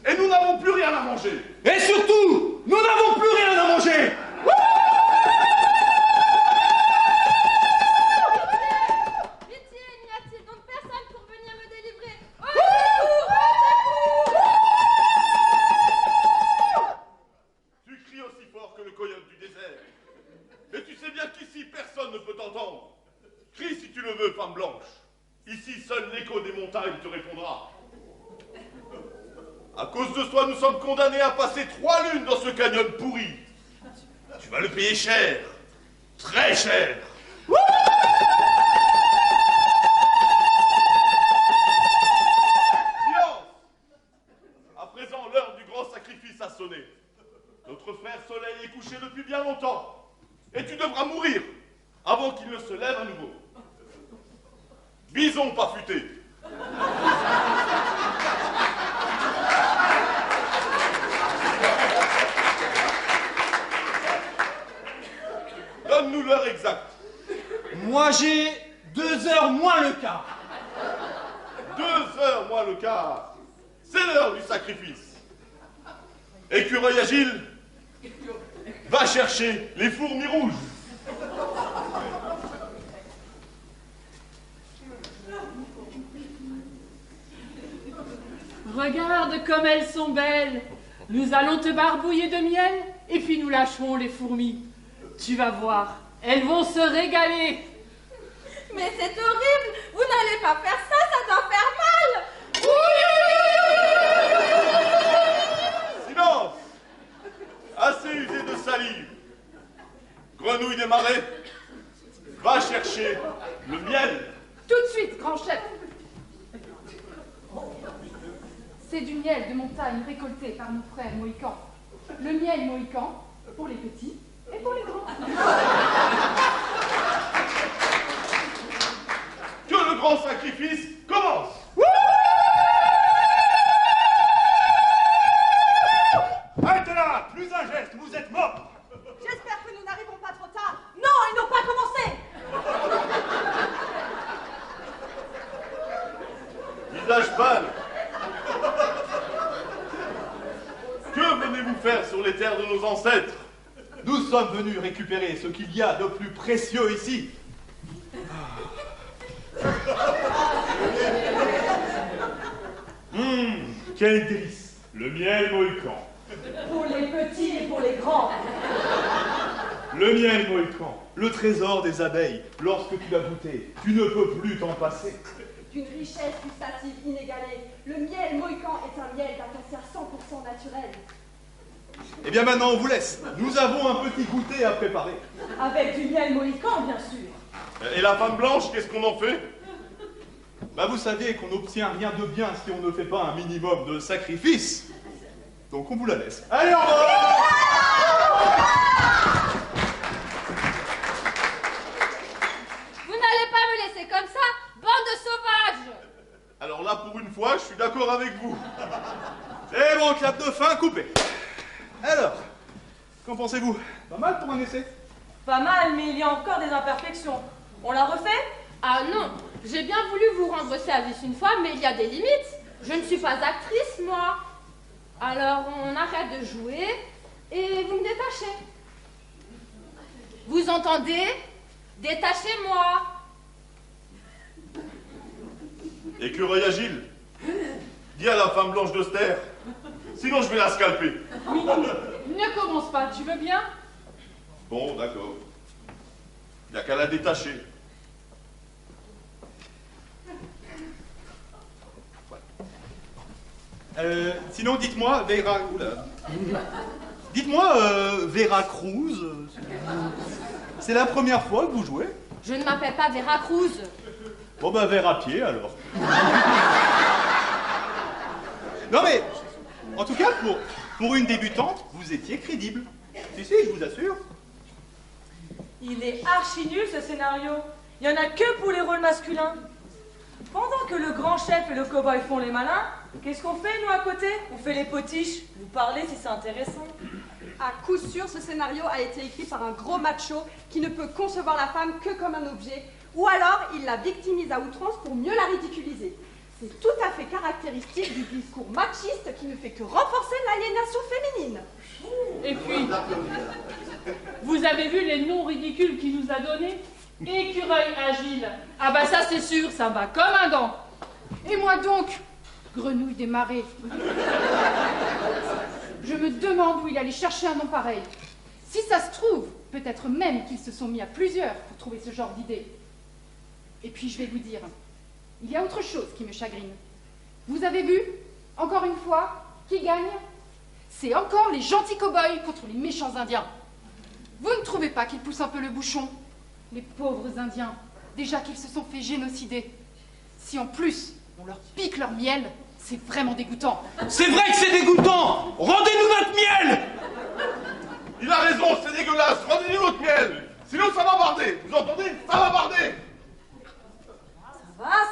Et nous n'avons plus rien à manger. Et surtout, nous n'avons plus rien à manger. Pitié, n'y a-t-il donc personne pour venir me délivrer? Tu cries aussi fort que le coyote du désert. Mais tu sais bien qu'ici, personne ne peut t'entendre. Crie si tu le veux, femme blanche. Ici, seul l'écho des montagnes te répondra. À cause de toi, nous sommes condamnés à passer 3 lunes dans ce canyon pourri. Tu vas le payer cher. Très cher. Silence! À présent, l'heure du grand sacrifice a sonné. Notre frère Soleil est couché depuis bien longtemps. Et tu devras mourir avant qu'il ne se lève à nouveau. Bison pas futé. Moi j'ai 2 heures moins le quart. 2 heures moins le quart. C'est l'heure du sacrifice. Écureuil agile, va chercher les fourmis rouges. Regarde comme elles sont belles. Nous allons te barbouiller de miel et puis nous lâcherons les fourmis. Tu vas voir, elles vont se régaler. Mais c'est horrible! Vous n'allez pas faire ça, ça doit faire mal! Silence! Assez usé de salive. Grenouille des marais, va chercher le miel. Tout de suite, grand chef. C'est du miel de montagne récolté par nos frères mohicans. Le miel mohican pour les petits et pour les grands. Que le grand sacrifice commence. Arrêtez là! Plus un geste, vous êtes morts! J'espère que nous n'arrivons pas trop tard. Non, ils n'ont pas commencé. Visage pâle. Que venez-vous faire sur les terres de nos ancêtres? Nous sommes venus récupérer ce qu'il y a de plus précieux ici. Quel délice! Le miel mohican. Pour les petits et pour les grands. Le miel mohican, le trésor des abeilles. Lorsque tu l'as goûté, tu ne peux plus t'en passer. D'une richesse gustative inégalée, le miel mohican est un miel d'acacia 100% naturel. Eh bien maintenant on vous laisse. Nous avons un petit goûter à préparer. Avec du miel mohican, bien sûr. Et la femme blanche, qu'est-ce qu'on en fait? Bah vous savez qu'on n'obtient rien de bien si on ne fait pas un minimum de sacrifice. Donc on vous la laisse. Allez, au revoir! Vous n'allez pas me laisser comme ça, bande de sauvages! Alors là, pour une fois, je suis d'accord avec vous. C'est bon, clap de fin coupé. Alors, qu'en pensez-vous? Pas mal pour un essai. Pas mal, mais il y a encore des imperfections. On la refait? Ah non, j'ai bien voulu vous rendre service une fois, mais il y a des limites. Je ne suis pas actrice, moi. Alors on arrête de jouer et vous me détachez. Vous entendez? Détachez-moi. Écureuil agile, dis à la femme blanche de se taire. Sinon, je vais la scalper. Ne commence pas, tu veux bien? Bon, d'accord. Il n'y a qu'à la détacher. Sinon, dites-moi, dites-moi, Vera Cruz, c'est la première fois que vous jouez? Je ne m'appelle pas Vera Cruz. Bon bah Vera pied alors. Non mais, en tout cas, pour une débutante, vous étiez crédible. Si, je vous assure. Il est archi nul ce scénario. Il n'y en a que pour les rôles masculins. Pendant que le grand chef et le cow-boy font les malins, qu'est-ce qu'on fait nous à côté? On fait les potiches. Vous parlez si c'est intéressant. À coup sûr, ce scénario a été écrit par un gros macho qui ne peut concevoir la femme que comme un objet, ou alors il la victimise à outrance pour mieux la ridiculiser. C'est tout à fait caractéristique du discours machiste qui ne fait que renforcer l'aliénation féminine. Et puis, vous avez vu les noms ridicules qu'il nous a donnés? Écureuil agile. Ah bah ça c'est sûr, ça va comme un gant. Et moi donc, grenouille des marais. Je me demande où il allait chercher un nom pareil. Si ça se trouve, peut-être même qu'ils se sont mis à plusieurs pour trouver ce genre d'idée. Et puis je vais vous dire, il y a autre chose qui me chagrine. Vous avez vu, encore une fois, qui gagne? C'est encore les gentils cow-boys contre les méchants indiens. Vous ne trouvez pas qu'ils poussent un peu le bouchon? Les pauvres indiens, déjà qu'ils se sont fait génocider. Si en plus, on leur pique leur miel, c'est vraiment dégoûtant. C'est vrai que c'est dégoûtant. Rendez-nous notre miel. Il a raison, c'est dégueulasse. Rendez-nous votre miel. Sinon, ça va barder. Vous entendez? Ça va barder.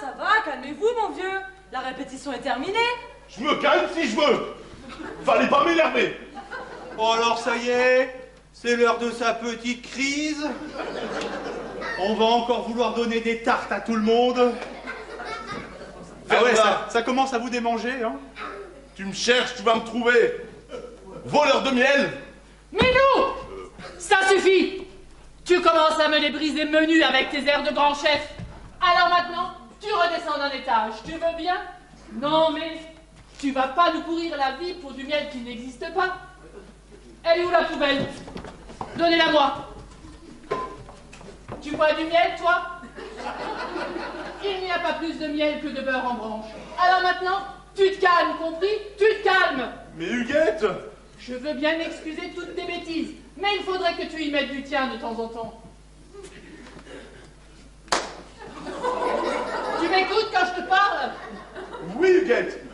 Ça va, calmez-vous mon vieux. La répétition est terminée. Je me calme si je veux. Fallait pas m'énerver. Oh alors ça y est, c'est l'heure de sa petite crise. On va encore vouloir donner des tartes à tout le monde. Ah ouais, ça commence à vous démanger, hein? Tu me cherches, tu vas me trouver. Voleur de miel. Milou! Ça suffit! Tu commences à me les briser menus avec tes airs de grand chef. Alors maintenant, tu redescends d'un étage. Tu veux bien? Non, mais tu vas pas nous pourrir la vie pour du miel qui n'existe pas. Elle est où la poubelle? Donnez-la moi. Tu bois du miel, toi? Il n'y a pas plus de miel que de beurre en branche. Alors maintenant, tu te calmes, compris? Tu te calmes. Mais Huguette! Je veux bien excuser toutes tes bêtises, mais il faudrait que tu y mettes du tien de temps en temps. Tu m'écoutes quand je te parle? Oui, Huguette.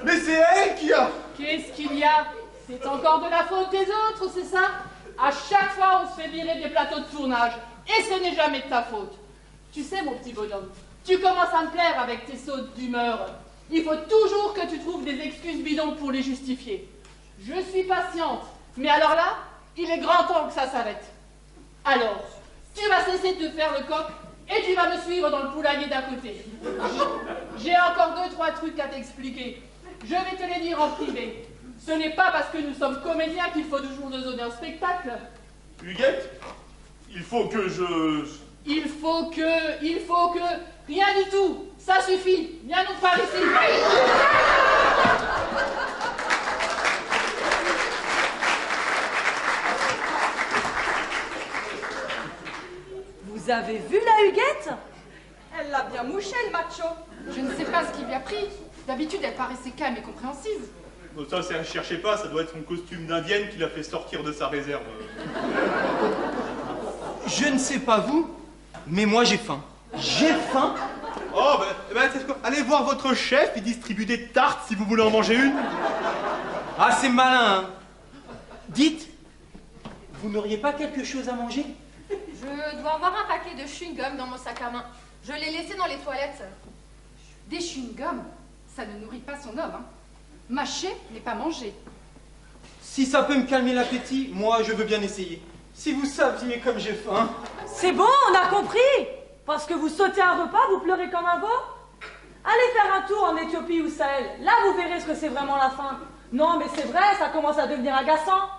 Mais c'est elle qui a... Qu'est-ce qu'il y a? C'est encore de la faute des autres, c'est ça? À chaque fois, on se fait virer des plateaux de tournage, et ce n'est jamais de ta faute. Tu sais, mon petit bonhomme, tu commences à me plaire avec tes sautes d'humeur. Il faut toujours que tu trouves des excuses bidons pour les justifier. Je suis patiente, mais alors là, il est grand temps que ça s'arrête. Alors, tu vas cesser de te faire le coq et tu vas me suivre dans le poulailler d'à côté. J'ai encore 2-3 trucs à t'expliquer. Je vais te les dire en privé. Ce n'est pas parce que nous sommes comédiens qu'il faut toujours nous donner un spectacle. Huguette, il faut que je... Il faut que... Rien du tout. Ça suffit. Viens nous par ici. Vous avez vu la Huguette? Elle l'a bien mouché, le macho. Je ne sais pas ce qui lui a pris. D'habitude, elle paraissait calme et compréhensive. Non, ça, ne cherchez pas, ça doit être son costume d'indienne qui l'a fait sortir de sa réserve. Je ne sais pas vous, mais moi j'ai faim. J'ai faim. Oh, c'est quoi? Allez voir votre chef, il distribue des tartes si vous voulez en manger une. Ah, c'est malin, hein. Dites, vous n'auriez pas quelque chose à manger? Je dois avoir un paquet de chewing-gum dans mon sac à main. Je l'ai laissé dans les toilettes. Des chewing-gums, ça ne nourrit pas son homme. Hein. Mâcher n'est pas manger. Si ça peut me calmer l'appétit, moi je veux bien essayer. Si vous saviez comme j'ai faim. C'est bon, on a compris. Parce que vous sautez un repas, vous pleurez comme un veau. Allez faire un tour en Éthiopie ou Sahel. Là, vous verrez ce que c'est vraiment la faim. Non, mais c'est vrai, ça commence à devenir agaçant.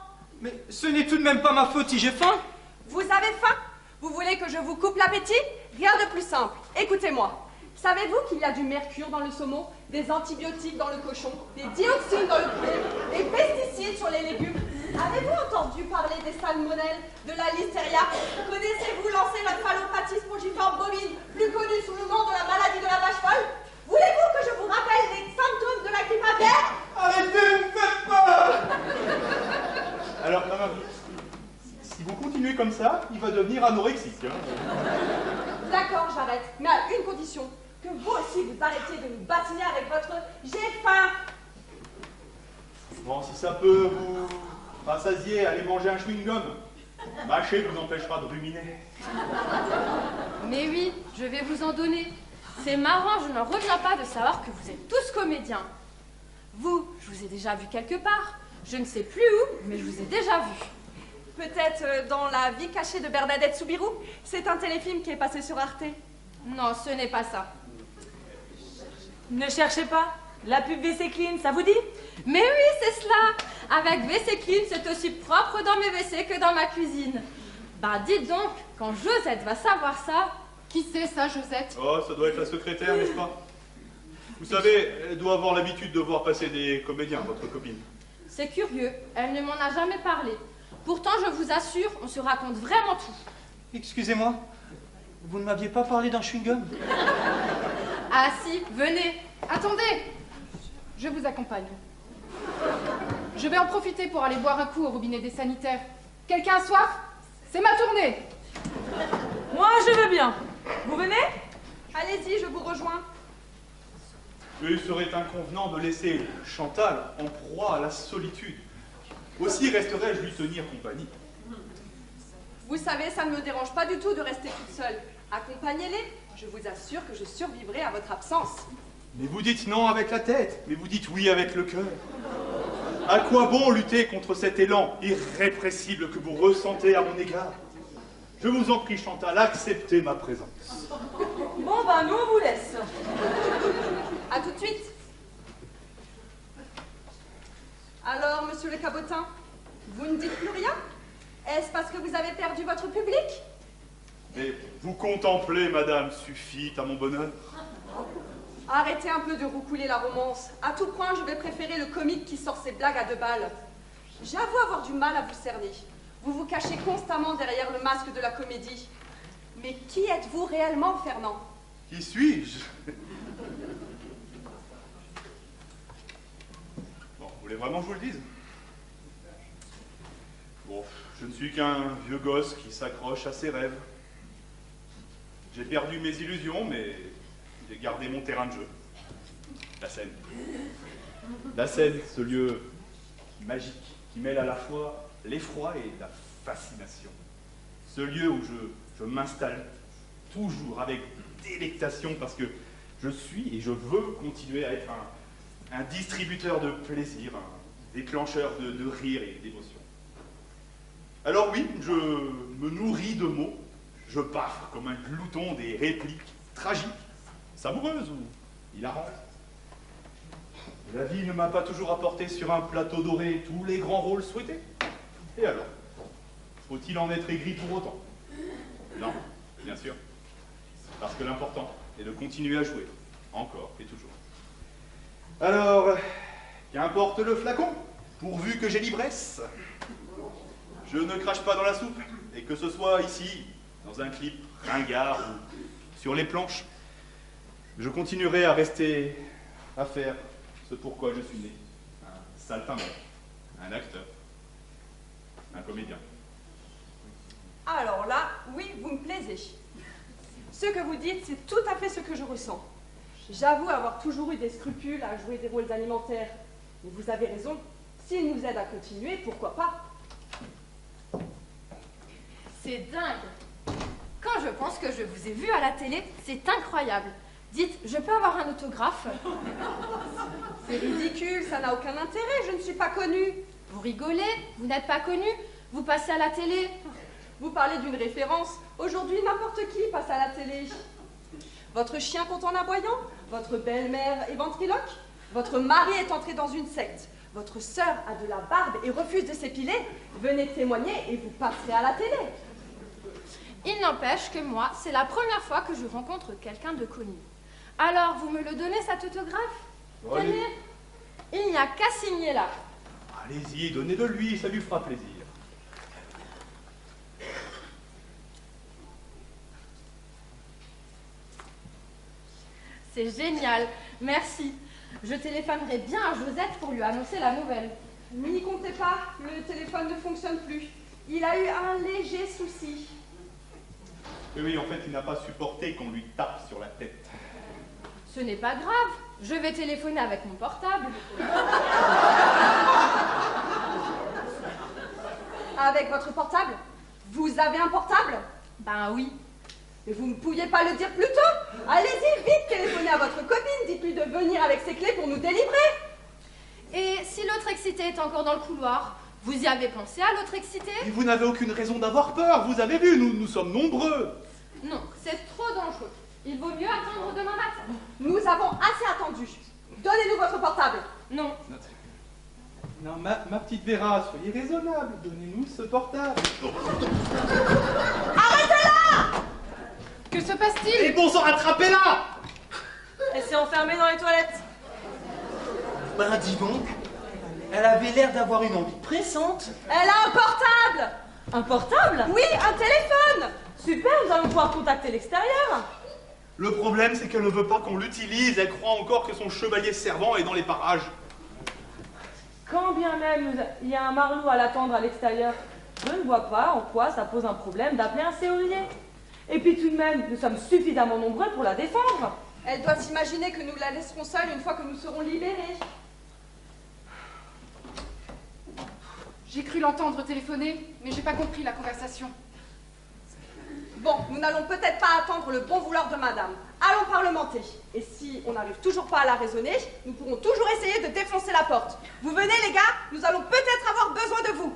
Mais ce n'est tout de même pas ma faute si j'ai faim. Vous avez faim? Vous voulez que je vous coupe l'appétit? Rien de plus simple. Écoutez-moi. Savez-vous qu'il y a du mercure dans le saumon, des antibiotiques dans le cochon, des dioxines dans le poulet, des pesticides sur les légumes? Avez-vous entendu parler des salmonelles, de la listeria? Connaissez-vous l'encéphalopathie spongiforme bovine, plus connue sous le nom de la maladie de la vache folle? Voulez-vous que je vous rappelle les symptômes de la grippe aviaire? Arrêtez, ne me faites pas! Alors, si vous continuez comme ça, il va devenir anorexique. Hein. D'accord, j'arrête, mais à une condition, que vous aussi vous arrêtiez de nous bassiner avec votre « j'ai faim ». Bon, si ça peut vous rassasier, allez manger un chewing-gum. Mâcher vous empêchera de ruminer. Mais oui, je vais vous en donner. C'est marrant, je n'en reviens pas de savoir que vous êtes tous comédiens. Vous, je vous ai déjà vu quelque part. Je ne sais plus où, mais je vous ai déjà vu. Peut-être dans La vie cachée de Bernadette Soubirous. C'est un téléfilm qui est passé sur Arte. Non, ce n'est pas ça. Ne cherchez pas. La pub WC Clean, ça vous dit? Mais oui, c'est cela. Avec WC Clean, c'est aussi propre dans mes WC que dans ma cuisine. Bah dites donc, quand Josette va savoir ça... Qui c'est ça, Josette? Oh, ça doit être la secrétaire, n'est-ce pas? Vous savez, elle doit avoir l'habitude de voir passer des comédiens, votre copine. C'est curieux, elle ne m'en a jamais parlé. Pourtant, je vous assure, on se raconte vraiment tout. Excusez-moi, vous ne m'aviez pas parlé d'un chewing-gum? Ah si, venez. Attendez, je vous accompagne. Je vais en profiter pour aller boire un coup au robinet des sanitaires. Quelqu'un a soif? C'est ma tournée. Moi, je veux bien. Vous venez? Allez-y, je vous rejoins. Il serait inconvenant de laisser Chantal en proie à la solitude. Aussi resterais-je lui tenir compagnie. Vous savez, ça ne me dérange pas du tout de rester toute seule. Accompagnez-les. Je vous assure que je survivrai à votre absence. Mais vous dites non avec la tête, mais vous dites oui avec le cœur. À quoi bon lutter contre cet élan irrépressible que vous ressentez à mon égard? Je vous en prie, Chantal, acceptez ma présence. Bon, ben, nous, on vous laisse. À tout de suite. Alors, monsieur le cabotin, vous ne dites plus rien? Est-ce parce que vous avez perdu votre public? Mais vous contemplez, madame, suffit à mon bonheur. Arrêtez un peu de roucouler la romance. À tout point, je vais préférer le comique qui sort ses blagues à 2 balles. J'avoue avoir du mal à vous cerner. Vous vous cachez constamment derrière le masque de la comédie. Mais qui êtes-vous réellement, Fernand? Qui suis-je? Bon, vous voulez vraiment que je vous le dise? Bon, je ne suis qu'un vieux gosse qui s'accroche à ses rêves. J'ai perdu mes illusions, mais j'ai gardé mon terrain de jeu. La scène. La scène, ce lieu magique qui mêle à la fois l'effroi et la fascination. Ce lieu où je m'installe toujours avec délectation parce que je suis et je veux continuer à être un distributeur de plaisir, un déclencheur de rire et d'émotion. Alors oui, je me nourris de mots, je baffe comme un glouton des répliques tragiques, savoureuses ou hilarantes. La vie ne m'a pas toujours apporté sur un plateau doré tous les grands rôles souhaités. Et alors? Faut-il en être aigri pour autant? Non, bien sûr. Parce que l'important est de continuer à jouer, encore et toujours. Alors, qu'importe le flacon, pourvu que j'ai l'ivresse. Je ne crache pas dans la soupe, et que ce soit ici, dans un clip ringard ou sur les planches, je continuerai à rester, à faire ce pourquoi je suis né. Un saltimbanque, un acteur, un comédien. Alors là, oui, vous me plaisez. Ce que vous dites, c'est tout à fait ce que je ressens. J'avoue avoir toujours eu des scrupules à jouer des rôles alimentaires. Mais vous avez raison, s'ils nous aident à continuer, pourquoi pas? C'est dingue. Quand je pense que je vous ai vu à la télé, c'est incroyable. Dites, je peux avoir un autographe? C'est ridicule, ça n'a aucun intérêt, je ne suis pas connue. Vous rigolez? Vous n'êtes pas connu? Vous passez à la télé? Vous parlez d'une référence. Aujourd'hui, n'importe qui passe à la télé. Votre chien compte en aboyant? Votre belle-mère est ventriloque? Votre mari est entré dans une secte? Votre sœur a de la barbe et refuse de s'épiler? Venez témoigner et vous passerez à la télé. Il n'empêche que moi, c'est la première fois que je rencontre quelqu'un de connu. Alors, vous me le donnez, cet autographe? Tenez, il n'y a qu'à signer là. Allez-y, donnez-le lui, ça lui fera plaisir. C'est génial, merci. Je téléphonerai bien à Josette pour lui annoncer la nouvelle. N'y comptez pas, le téléphone ne fonctionne plus. Il a eu un léger souci. Oui, en fait, il n'a pas supporté qu'on lui tape sur la tête. Ce n'est pas grave, je vais téléphoner avec mon portable. Avec votre portable? Vous avez un portable? Ben oui. Mais vous ne pouviez pas le dire plus tôt? Allez-y, vite, téléphonez à votre copine, dites-lui de venir avec ses clés pour nous délivrer. Et si l'autre excité est encore dans le couloir, vous y avez pensé à l'autre excité? Et vous n'avez aucune raison d'avoir peur, vous avez vu, nous sommes nombreux. Non, c'est trop dangereux. Il vaut mieux attendre demain matin. Nous avons assez attendu. Donnez-nous votre portable. Non. Non, ma petite Vera, soyez raisonnable, donnez-nous ce portable. Arrêtez-la! Que se passe-t-il? Et bon sang, rattrapez-la! Elle s'est enfermée dans les toilettes. Ben dis donc, elle avait l'air d'avoir une envie pressante. Elle a un portable! Un portable? Oui, un téléphone! Super, nous allons pouvoir contacter l'extérieur. Le problème, c'est qu'elle ne veut pas qu'on l'utilise, elle croit encore que son chevalier servant est dans les parages. Quand bien même il y a un marlot à l'attendre à l'extérieur, je ne vois pas en quoi ça pose un problème d'appeler un serrurier. Et puis tout de même, nous sommes suffisamment nombreux pour la défendre. Elle doit s'imaginer que nous la laisserons seule une fois que nous serons libérés. J'ai cru l'entendre téléphoner, mais j'ai pas compris la conversation. Bon, nous n'allons peut-être pas attendre le bon vouloir de madame. Allons parlementer. Et si on n'arrive toujours pas à la raisonner, nous pourrons toujours essayer de défoncer la porte. Vous venez, les gars, nous allons peut-être avoir besoin de vous.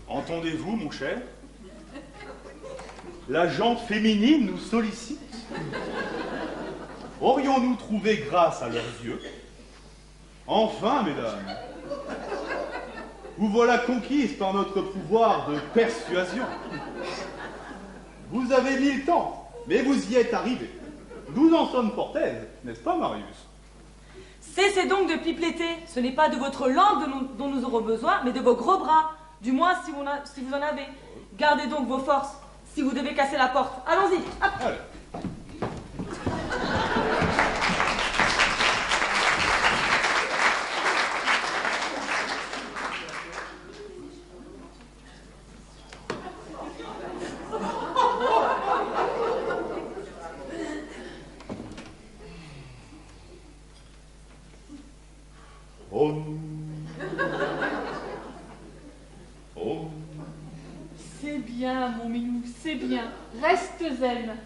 Entendez-vous, mon cher? la jante féminine nous sollicite. Aurions-nous trouvé grâce à leurs yeux? Enfin, mesdames, vous voilà conquises par notre pouvoir de persuasion. Vous avez mis le temps, mais vous y êtes arrivés. Nous en sommes fort aises, n'est-ce pas, Marius? Cessez donc de pipeletter. Ce n'est pas de votre langue dont nous aurons besoin, mais de vos gros bras. Du moins, si vous en avez. Gardez donc vos forces. Si vous devez casser la porte, allons-y. Hop. Allez. C'est bien, mon minou, c'est bien. Reste zen.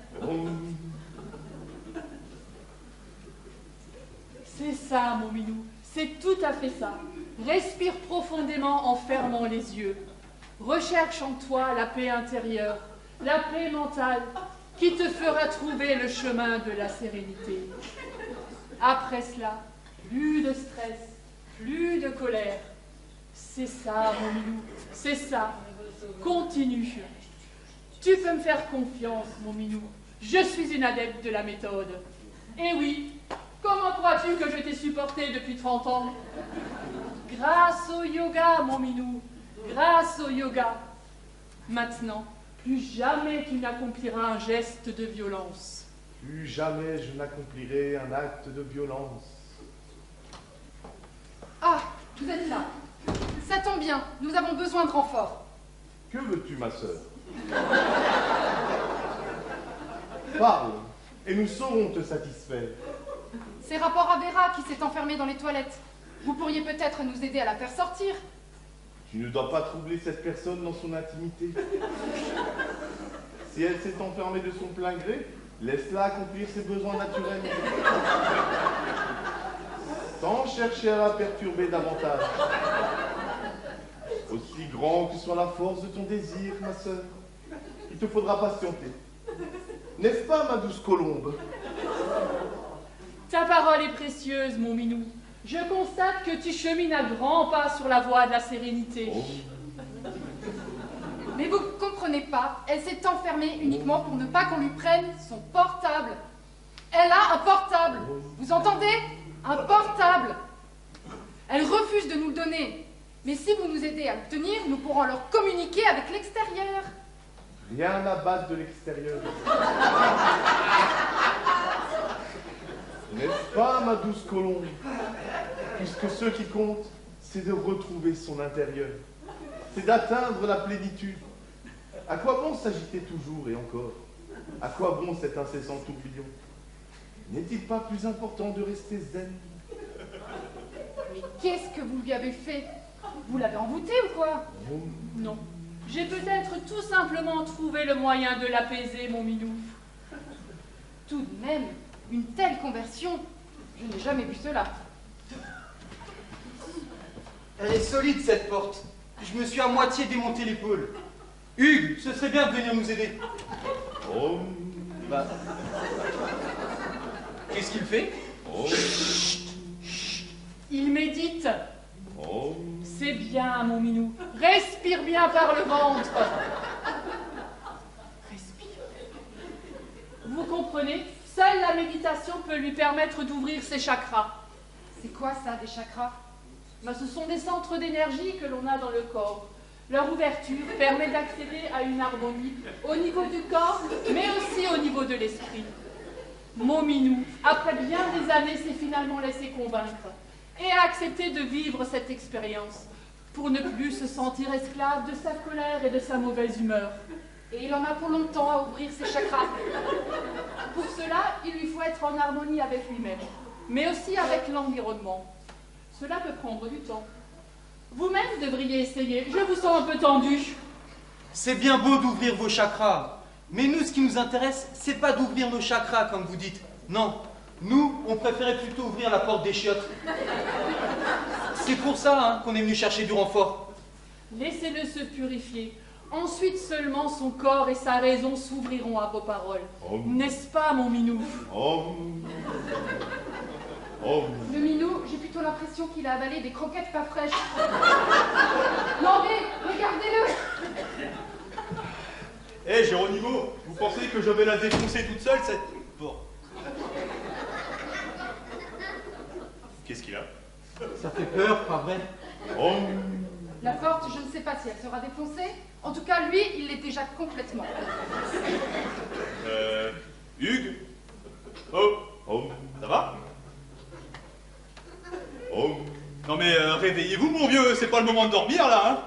C'est ça, mon minou. C'est tout à fait ça. Respire profondément en fermant les yeux. Recherche en toi la paix intérieure, la paix mentale, qui te fera trouver le chemin de la sérénité. Après cela, plus de stress, plus de colère. C'est ça, mon minou, c'est ça. Continue. Tu peux me faire confiance, mon minou. Je suis une adepte de la méthode. Et oui, comment crois-tu que je t'ai supporté depuis 30 ans? Grâce au yoga, mon minou. Grâce au yoga. Maintenant, plus jamais tu n'accompliras un geste de violence. Plus jamais je n'accomplirai un acte de violence. Ah, vous êtes là. Ça tombe bien, nous avons besoin de renfort. Que veux-tu, ma sœur? Parle, et nous saurons te satisfaire. C'est rapport à Vera qui s'est enfermée dans les toilettes. Vous pourriez peut-être nous aider à la faire sortir. Tu ne dois pas troubler cette personne dans son intimité. Si elle s'est enfermée de son plein gré, laisse-la accomplir ses besoins naturels. Sans chercher à la perturber davantage. Aussi grand que soit la force de ton désir, ma sœur, il te faudra patienter. N'est-ce pas, ma douce colombe? Ta parole est précieuse, mon minou. Je constate que tu chemines à grands pas sur la voie de la sérénité. Mais vous comprenez pas, elle s'est enfermée uniquement pour ne pas qu'on lui prenne son portable. Elle a un portable. Vous entendez? Un portable. Elle refuse de nous le donner. Mais si vous nous aidez à l'obtenir, nous pourrons alors communiquer avec l'extérieur. Rien à battre de l'extérieur. N'est-ce pas, ma douce colombe? Puisque ce qui compte, c'est de retrouver son intérieur. C'est d'atteindre la plénitude. À quoi bon s'agiter toujours et encore? À quoi bon cet incessant tourbillon? N'est-il pas plus important de rester zen? Mais qu'est-ce que vous lui avez fait? Vous l'avez envoûté ou quoi? Non. J'ai peut-être tout simplement trouvé le moyen de l'apaiser, mon minou. Tout de même, une telle conversion, je n'ai jamais vu cela. Elle est solide, cette porte. Je me suis à moitié démonté l'épaule. Hugues, ce serait bien de venir nous aider. Oh. Bah. Qu'est-ce qu'il fait? Oh. Il médite. Oh. C'est bien, mon minou. Respire bien par le ventre. Respire. Vous comprenez? Seule la méditation peut lui permettre d'ouvrir ses chakras. C'est quoi ça, des chakras? Ce sont des centres d'énergie que l'on a dans le corps. Leur ouverture permet d'accéder à une harmonie au niveau du corps, mais aussi au niveau de l'esprit. Mon minou, après bien des années, s'est finalement laissé convaincre et a accepté de vivre cette expérience pour ne plus se sentir esclave de sa colère et de sa mauvaise humeur. Et il en a pour longtemps à ouvrir ses chakras. Pour cela, il lui faut être en harmonie avec lui-même, mais aussi avec l'environnement. Cela peut prendre du temps. Vous-même devriez essayer. Je vous sens un peu tendu. C'est bien beau d'ouvrir vos chakras, mais nous, ce qui nous intéresse, c'est pas d'ouvrir nos chakras, comme vous dites. Non, nous, on préférait plutôt ouvrir la porte des chiottes. C'est pour ça qu'on est venu chercher du renfort. Laissez-le se purifier. Ensuite seulement son corps et sa raison s'ouvriront à vos paroles. Oh. N'est-ce pas, mon minou? Oh. Oh. Le minou, j'ai plutôt l'impression qu'il a avalé des croquettes pas fraîches. Non mais, regardez-le. Hé, Géronimo, vous pensez que je vais la défoncer toute seule, cette... Bon. Qu'est-ce qu'il a? Ça fait peur, pas vrai? Oh. La porte, je ne sais pas si elle sera défoncée. En tout cas, lui, il l'est déjà complètement. Hugues? Oh. Oh. Ça va? Oh. Non mais réveillez-vous, mon vieux, c'est pas le moment de dormir, là, hein?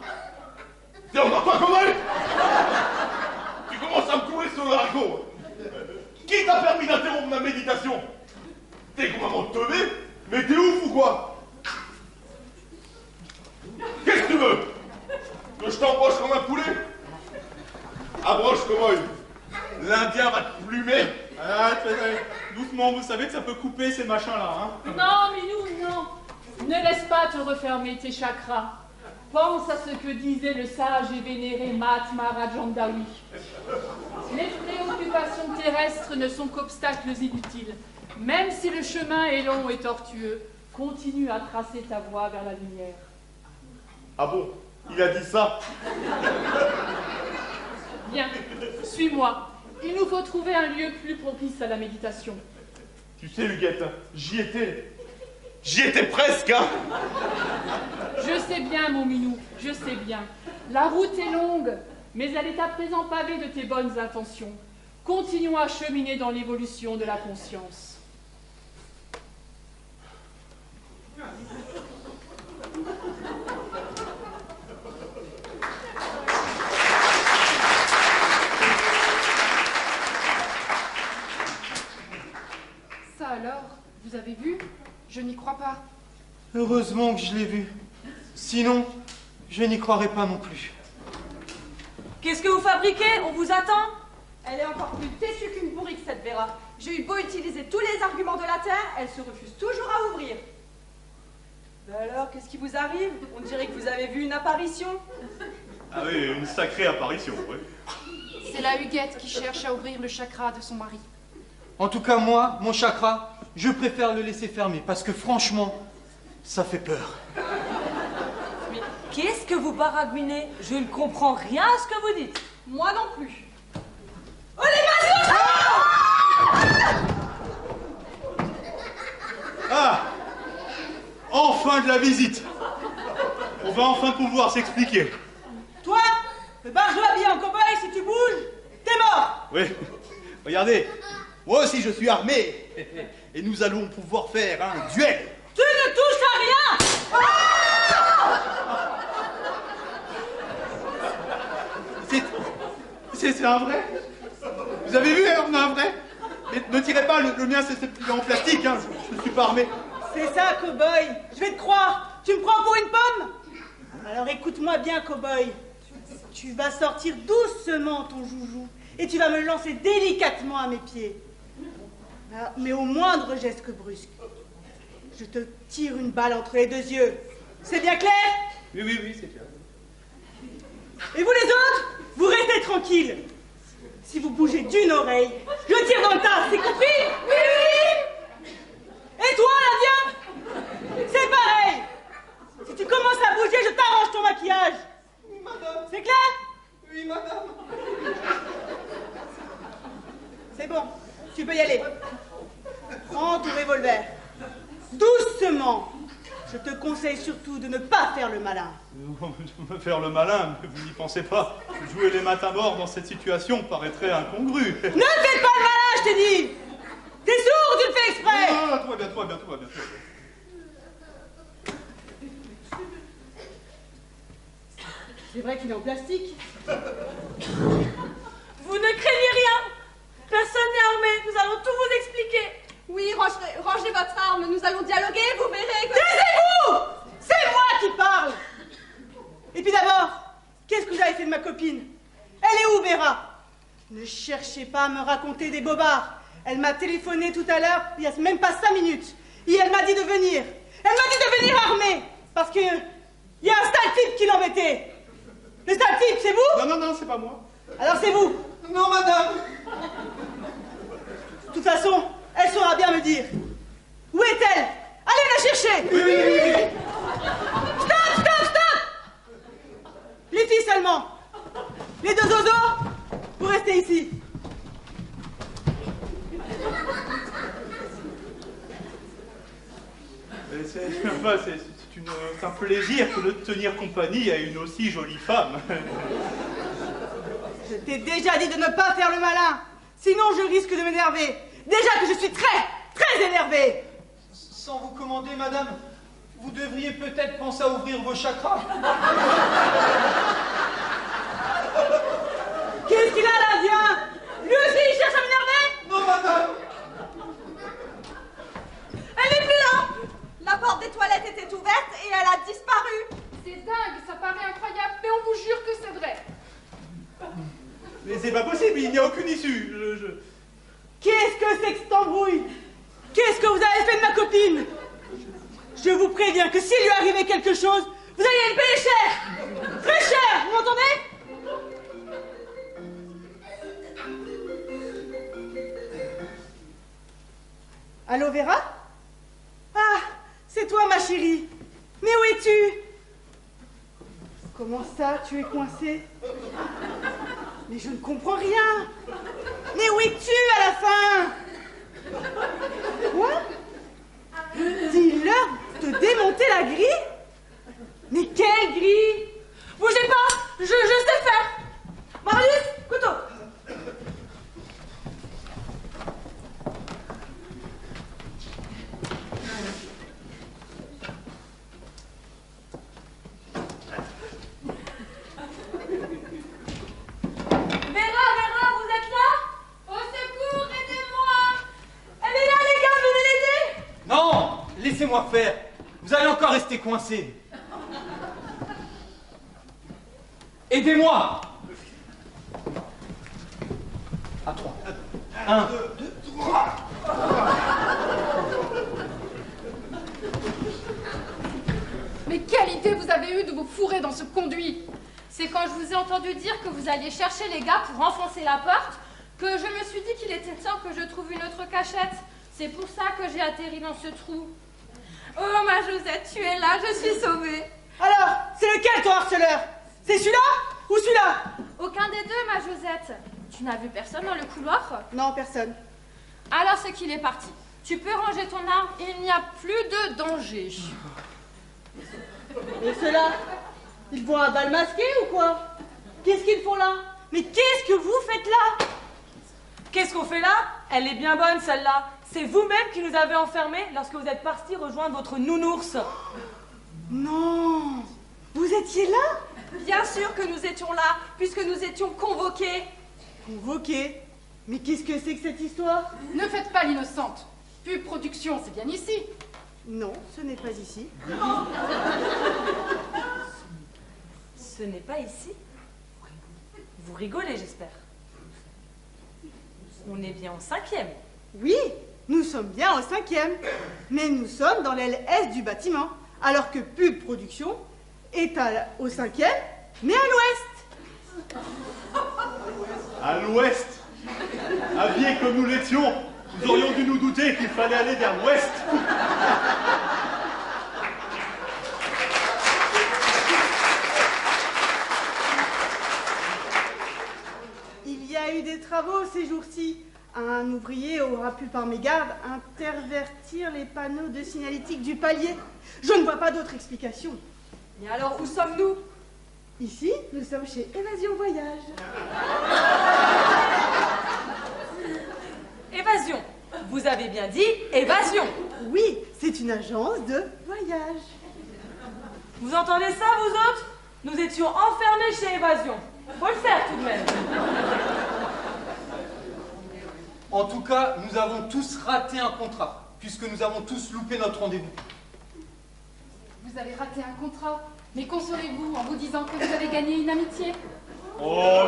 T'es encore toi, comment? Tu commences à me courir sur le haricot. Qui t'a permis d'interrompre ma méditation? T'es complètement teubé? Mais t'es ouf ou quoi? Qu'est-ce que tu veux? Que je t'embroche comme un poulet? Abroche, cow-boy. L'Indien va te plumer. Ah, doucement, vous savez que ça peut couper ces machins-là, hein? Non, minou, non. Ne laisse pas te refermer tes chakras. Pense à ce que disait le sage et vénéré Mahatma Rajandawi. Les préoccupations terrestres ne sont qu'obstacles inutiles. Même si le chemin est long et tortueux, continue à tracer ta voie vers la lumière. Ah bon? Il a dit ça? Bien, suis-moi. Il nous faut trouver un lieu plus propice à la méditation. Tu sais, Huguette, j'y étais. J'y étais presque, hein? Je sais bien, mon minou, je sais bien. La route est longue, mais elle est à présent pavée de tes bonnes intentions. Continuons à cheminer dans l'évolution de la conscience. Ça alors, vous avez vu? Je n'y crois pas. Heureusement que je l'ai vu. Sinon, je n'y croirais pas non plus. Qu'est-ce que vous fabriquez? On vous attend? Elle est encore plus têtue qu'une bourrique, cette Vera. J'ai eu beau utiliser tous les arguments de la Terre, elle se refuse toujours à ouvrir. Ben alors, qu'est-ce qui vous arrive? On dirait que vous avez vu une apparition. Ah oui, une sacrée apparition, oui. C'est la Huguette qui cherche à ouvrir le chakra de son mari. En tout cas, moi, mon chakra, je préfère le laisser fermer parce que franchement, ça fait peur. Mais qu'est-ce que vous baragouinez? Je ne comprends rien à ce que vous dites. Moi non plus. Oh les Ah! Enfin de la visite! On va enfin pouvoir s'expliquer. Toi, le barjot habillé en cow-boy, si tu bouges, t'es mort. Oui, regardez, moi aussi je suis armé. Et nous allons pouvoir faire un duel. Tu ne touches à rien. C'est un vrai? Vous avez vu, on a un vrai? Mais ne tirez pas, le mien c'est en plastique, hein, je ne suis pas armé. C'est ça, cow-boy. Je vais te croire. Tu me prends pour une pomme? Alors écoute-moi bien, cow-boy. Tu vas sortir doucement ton joujou et tu vas me lancer délicatement à mes pieds. Ah, mais au moindre geste que brusque, je te tire une balle entre les deux yeux. C'est bien clair? Oui, c'est clair. Et vous les autres, vous restez tranquilles. Si vous bougez d'une oreille, je tire dans le tas, c'est compris? Oui. Et toi, l'Indien? C'est pareil. Si tu commences à bouger, je t'arrange ton maquillage. Oui, madame. C'est clair? Oui, madame. C'est bon, tu peux y aller. Prends ton revolver. Doucement. Je te conseille surtout de ne pas faire le malin. Me faire le malin, mais vous n'y pensez pas. Jouer les matins morts dans cette situation paraîtrait incongru. Ne fais pas le malin, je t'ai dit. T'es sourd ou tu le fais exprès? Ah, tout va bien. C'est vrai qu'il est en plastique. Vous ne craignez rien. Personne n'est armé. Nous allons tout vous expliquer. Oui, rangez votre arme, nous allons dialoguer, vous verrez que... Taisez-vous! C'est moi qui parle. Et puis d'abord, qu'est-ce que vous avez fait de ma copine? Elle est où, Vera? Ne cherchez pas à me raconter des bobards. Elle m'a téléphoné tout à l'heure, il n'y a même pas 5 minutes. Et elle m'a dit de venir. Elle m'a dit de venir armée. Parce que il y a un sale type qui l'embêtait. Le sale pipe, c'est vous? Non, non, non, c'est pas moi. Alors c'est vous. Non, madame. De toute façon, elle saura bien me dire. Où est-elle? Allez la chercher. Oui, oui, oui, oui. Stop, stop, stop. Les filles seulement. Les deux oiseaux, vous restez ici. C'est un plaisir que de tenir compagnie à une aussi jolie femme. Je t'ai déjà dit de ne pas faire le malin. Sinon, je risque de m'énerver. Déjà que je suis très, très énervée. Sans vous commander, madame, vous devriez peut-être penser à ouvrir vos chakras. Qu'est-ce qu'il a, l'Indien? Lui aussi, il cherche à m'énerver? Non, madame. Elle n'est plus là. La porte des toilettes était ouverte et elle a disparu. C'est dingue, ça paraît incroyable, mais on vous jure que c'est vrai. Mais c'est pas possible, il n'y a aucune issue. Qu'est-ce que c'est que cette embrouille? Qu'est-ce que vous avez fait de ma copine? Je vous préviens que s'il lui arrivait quelque chose, vous alliez le payer cher. Très cher, vous m'entendez? Allô, Vera? Ah, c'est toi, ma chérie. Mais où es-tu? Comment ça, tu es coincée? Mais je ne comprends rien. Mais où es-tu à la fin? Quoi? Dis-leur de démonter la grille? Mais quelle grille? Bougez pas, je sais faire. Marius, couteau. Laissez-moi faire. Vous allez encore rester coincé. Aidez-moi. À 3. 1, 2, 3. Mais quelle idée vous avez eue de vous fourrer dans ce conduit? C'est quand je vous ai entendu dire que vous alliez chercher les gars pour enfoncer la porte que je me suis dit qu'il était temps que je trouve une autre cachette. C'est pour ça que j'ai atterri dans ce trou. Oh, ma Josette, tu es là, je suis sauvée. Alors, c'est lequel ton harceleur? C'est celui-là ou celui-là? Aucun des deux, ma Josette. Tu n'as vu personne dans le couloir? Non, personne. Alors c'est qu'il est parti. Tu peux ranger ton arme, il n'y a plus de danger. Et ceux-là, ils vont à bal masqué ou quoi? Qu'est-ce qu'ils font là? Mais qu'est-ce que vous faites là? Qu'est-ce qu'on fait là? Elle est bien bonne, celle-là. C'est vous-même qui nous avez enfermés lorsque vous êtes partis rejoindre votre nounours. Non! Vous étiez là? Bien sûr que nous étions là, puisque nous étions convoqués. Convoqués? Mais qu'est-ce que c'est que cette histoire? Ne faites pas l'innocente. Pub Production, c'est bien ici. Non, ce n'est pas ici. Ce n'est pas ici? Vous rigolez, j'espère. On est bien en 5e. Oui, nous sommes bien au 5e, mais nous sommes dans l'aile est du bâtiment, alors que Pub Production est au 5e, mais à l'ouest. À l'ouest? Habillés comme nous l'étions, nous aurions dû nous douter qu'il fallait aller vers l'ouest. Il y a eu des travaux ces jours-ci. Un ouvrier aura pu par mégarde intervertir les panneaux de signalétique du palier. Je ne vois pas d'autre explication. Et alors, où sommes-nous? Ici, nous sommes chez Évasion Voyage. Évasion. Vous avez bien dit évasion. Oui, c'est une agence de voyage. Vous entendez ça, vous autres? Nous étions enfermés chez Évasion. Faut le faire tout de même. En tout cas, nous avons tous raté un contrat, puisque nous avons tous loupé notre rendez-vous. Vous avez raté un contrat, mais consolez-vous en vous disant que vous avez gagné une amitié. Oh,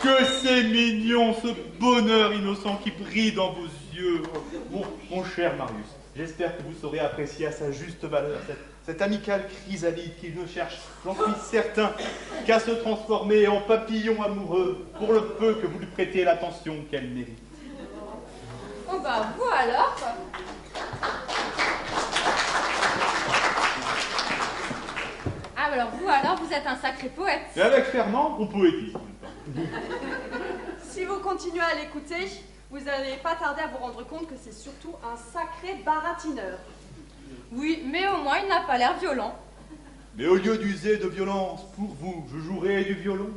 que c'est mignon, ce bonheur innocent qui brille dans vos yeux. Mon cher Marius, J'espère que vous saurez apprécier à sa juste valeur cette amicale chrysalide qui ne cherche, j'en suis certain, qu'à se transformer en papillon amoureux pour le peu que vous lui prêtez l'attention qu'elle mérite. Oh bah vous alors? Ah alors vous alors, vous êtes un sacré poète. Et avec Fernand, on poétise. Si vous continuez à l'écouter, vous n'allez pas tarder à vous rendre compte que c'est surtout un sacré baratineur. Oui, mais au moins il n'a pas l'air violent. Mais au lieu d'user de violence, pour vous, je jouerai du violon,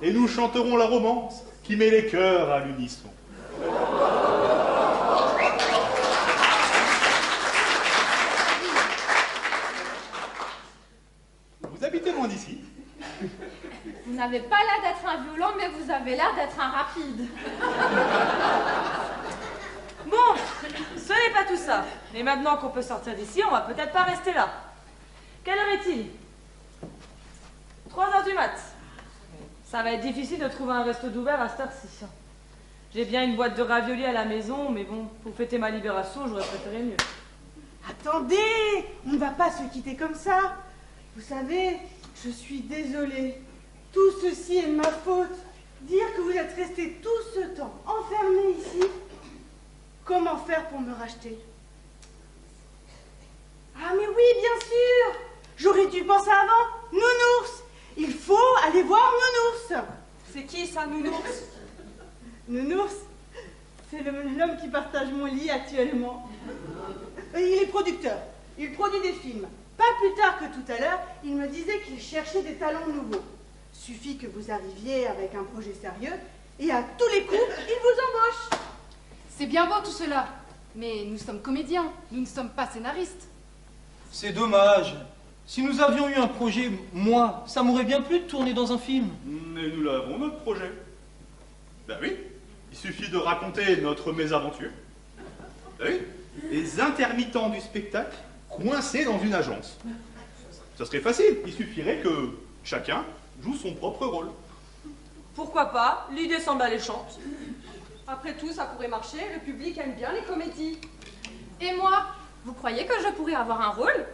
et nous chanterons la romance qui met les cœurs à l'unisson. Vous habitez loin d'ici? Vous n'avez pas l'air d'être un violent, mais vous avez l'air d'être un rapide. Bon, ce n'est pas tout ça. Mais maintenant qu'on peut sortir d'ici, on va peut-être pas rester là. Quelle heure est-il? 3h du mat. Ça va être difficile de trouver un resto d'ouvert à cette heure-ci. J'ai bien une boîte de raviolis à la maison, mais bon, pour fêter ma libération, j'aurais préféré mieux. Attendez, on ne va pas se quitter comme ça. Vous savez, je suis désolée. Tout ceci est ma faute. Dire que vous êtes resté tout ce temps enfermé ici, comment faire pour me racheter? Ah mais oui, bien sûr. J'aurais dû penser avant. Nounours. Il faut aller voir Nounours. C'est qui ça, Nounours? Nounours, c'est l'homme qui partage mon lit actuellement. Il est producteur. Il produit des films. Pas plus tard que tout à l'heure, il me disait qu'il cherchait des talents nouveaux. Suffit que vous arriviez avec un projet sérieux et à tous les coups, il vous embauche. C'est bien beau tout cela, mais nous sommes comédiens, nous ne sommes pas scénaristes. C'est dommage. Si nous avions eu un projet, moi, ça m'aurait bien plu de tourner dans un film. Mais nous l'avons, notre projet. Ben oui, il suffit de raconter notre mésaventure. Ben oui, les intermittents du spectacle coincés dans une agence. Ça serait facile, il suffirait que chacun joue son propre rôle. Pourquoi pas? L'idée semble alléchante. Après tout, ça pourrait marcher, le public aime bien les comédies. Et moi, vous croyez que je pourrais avoir un rôle?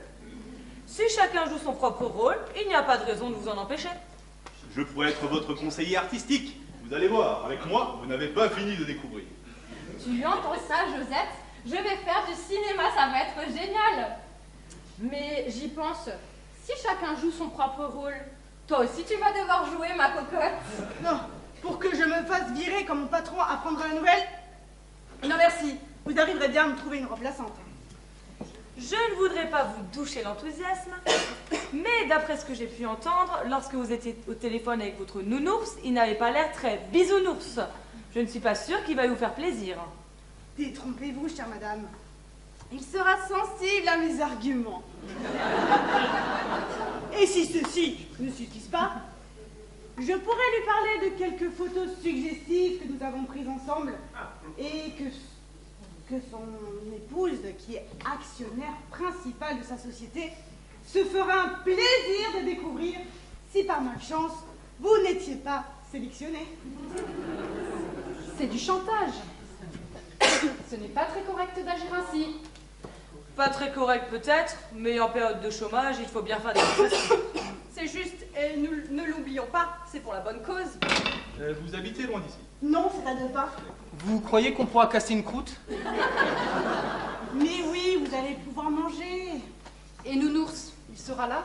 Si chacun joue son propre rôle, il n'y a pas de raison de vous en empêcher. Je pourrais être votre conseiller artistique. Vous allez voir, avec moi, vous n'avez pas fini de découvrir. Tu entends ça, Josette? Je vais faire du cinéma, ça va être génial. Mais j'y pense, si chacun joue son propre rôle, toi aussi tu vas devoir jouer, ma cocotte. Non, pour que je me fasse virer quand mon patron apprendra la nouvelle? Non merci, vous arriverez bien à me trouver une remplaçante. Je ne voudrais pas vous doucher l'enthousiasme, mais d'après ce que j'ai pu entendre, lorsque vous étiez au téléphone avec votre nounours, il n'avait pas l'air très bisounours. Je ne suis pas sûre qu'il va vous faire plaisir. Détrompez-vous, chère madame. Il sera sensible à mes arguments. Et si ceux-ci ne suffisent pas, je pourrais lui parler de quelques photos suggestives que nous avons prises ensemble et que son épouse, qui est actionnaire principal de sa société, se fera un plaisir de découvrir si par malchance vous n'étiez pas sélectionné. C'est du chantage. Ce n'est pas très correct d'agir ainsi. Pas très correct peut-être, mais en période de chômage, il faut bien faire des concessions. C'est juste, et nous ne l'oublions pas, c'est pour la bonne cause. Vous habitez loin d'ici? Non, c'est à 2 pas. Vous croyez qu'on pourra casser une croûte? Mais oui, vous allez pouvoir manger. Et Nounours, il sera là?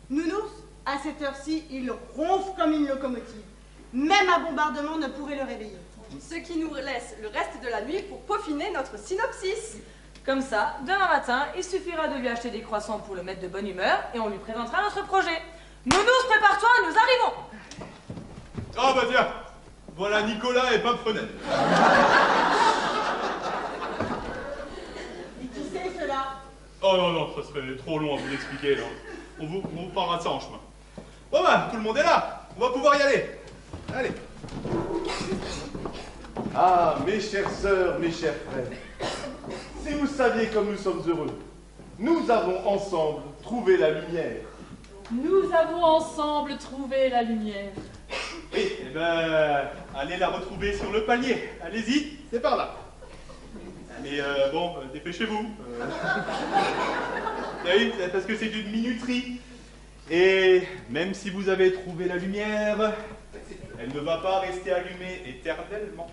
Nounours, à cette heure-ci, il ronfle comme une locomotive. Même un bombardement ne pourrait le réveiller. Ce qui nous laisse le reste de la nuit pour peaufiner notre synopsis. Comme ça, demain matin, il suffira de lui acheter des croissants pour le mettre de bonne humeur et on lui présentera notre projet. Nounours, prépare-toi, nous arrivons! Ah bah tiens, voilà Nicolas et Bob Fenêtre. Et qui c'est cela? Oh non, non, ça serait trop long à vous expliquer là. On vous parlera de ça en chemin. Bon bah, tout le monde est là, on va pouvoir y aller. Allez. Ah, mes chères sœurs, mes chers frères, si vous saviez comme nous sommes heureux, nous avons ensemble trouvé la lumière. Nous avons ensemble trouvé la lumière. Oui, eh ben, allez la retrouver sur le palier. Allez-y, c'est par là. Mais bon, dépêchez-vous. Oui, parce que c'est une minuterie. Et même si vous avez trouvé la lumière, elle ne va pas rester allumée éternellement.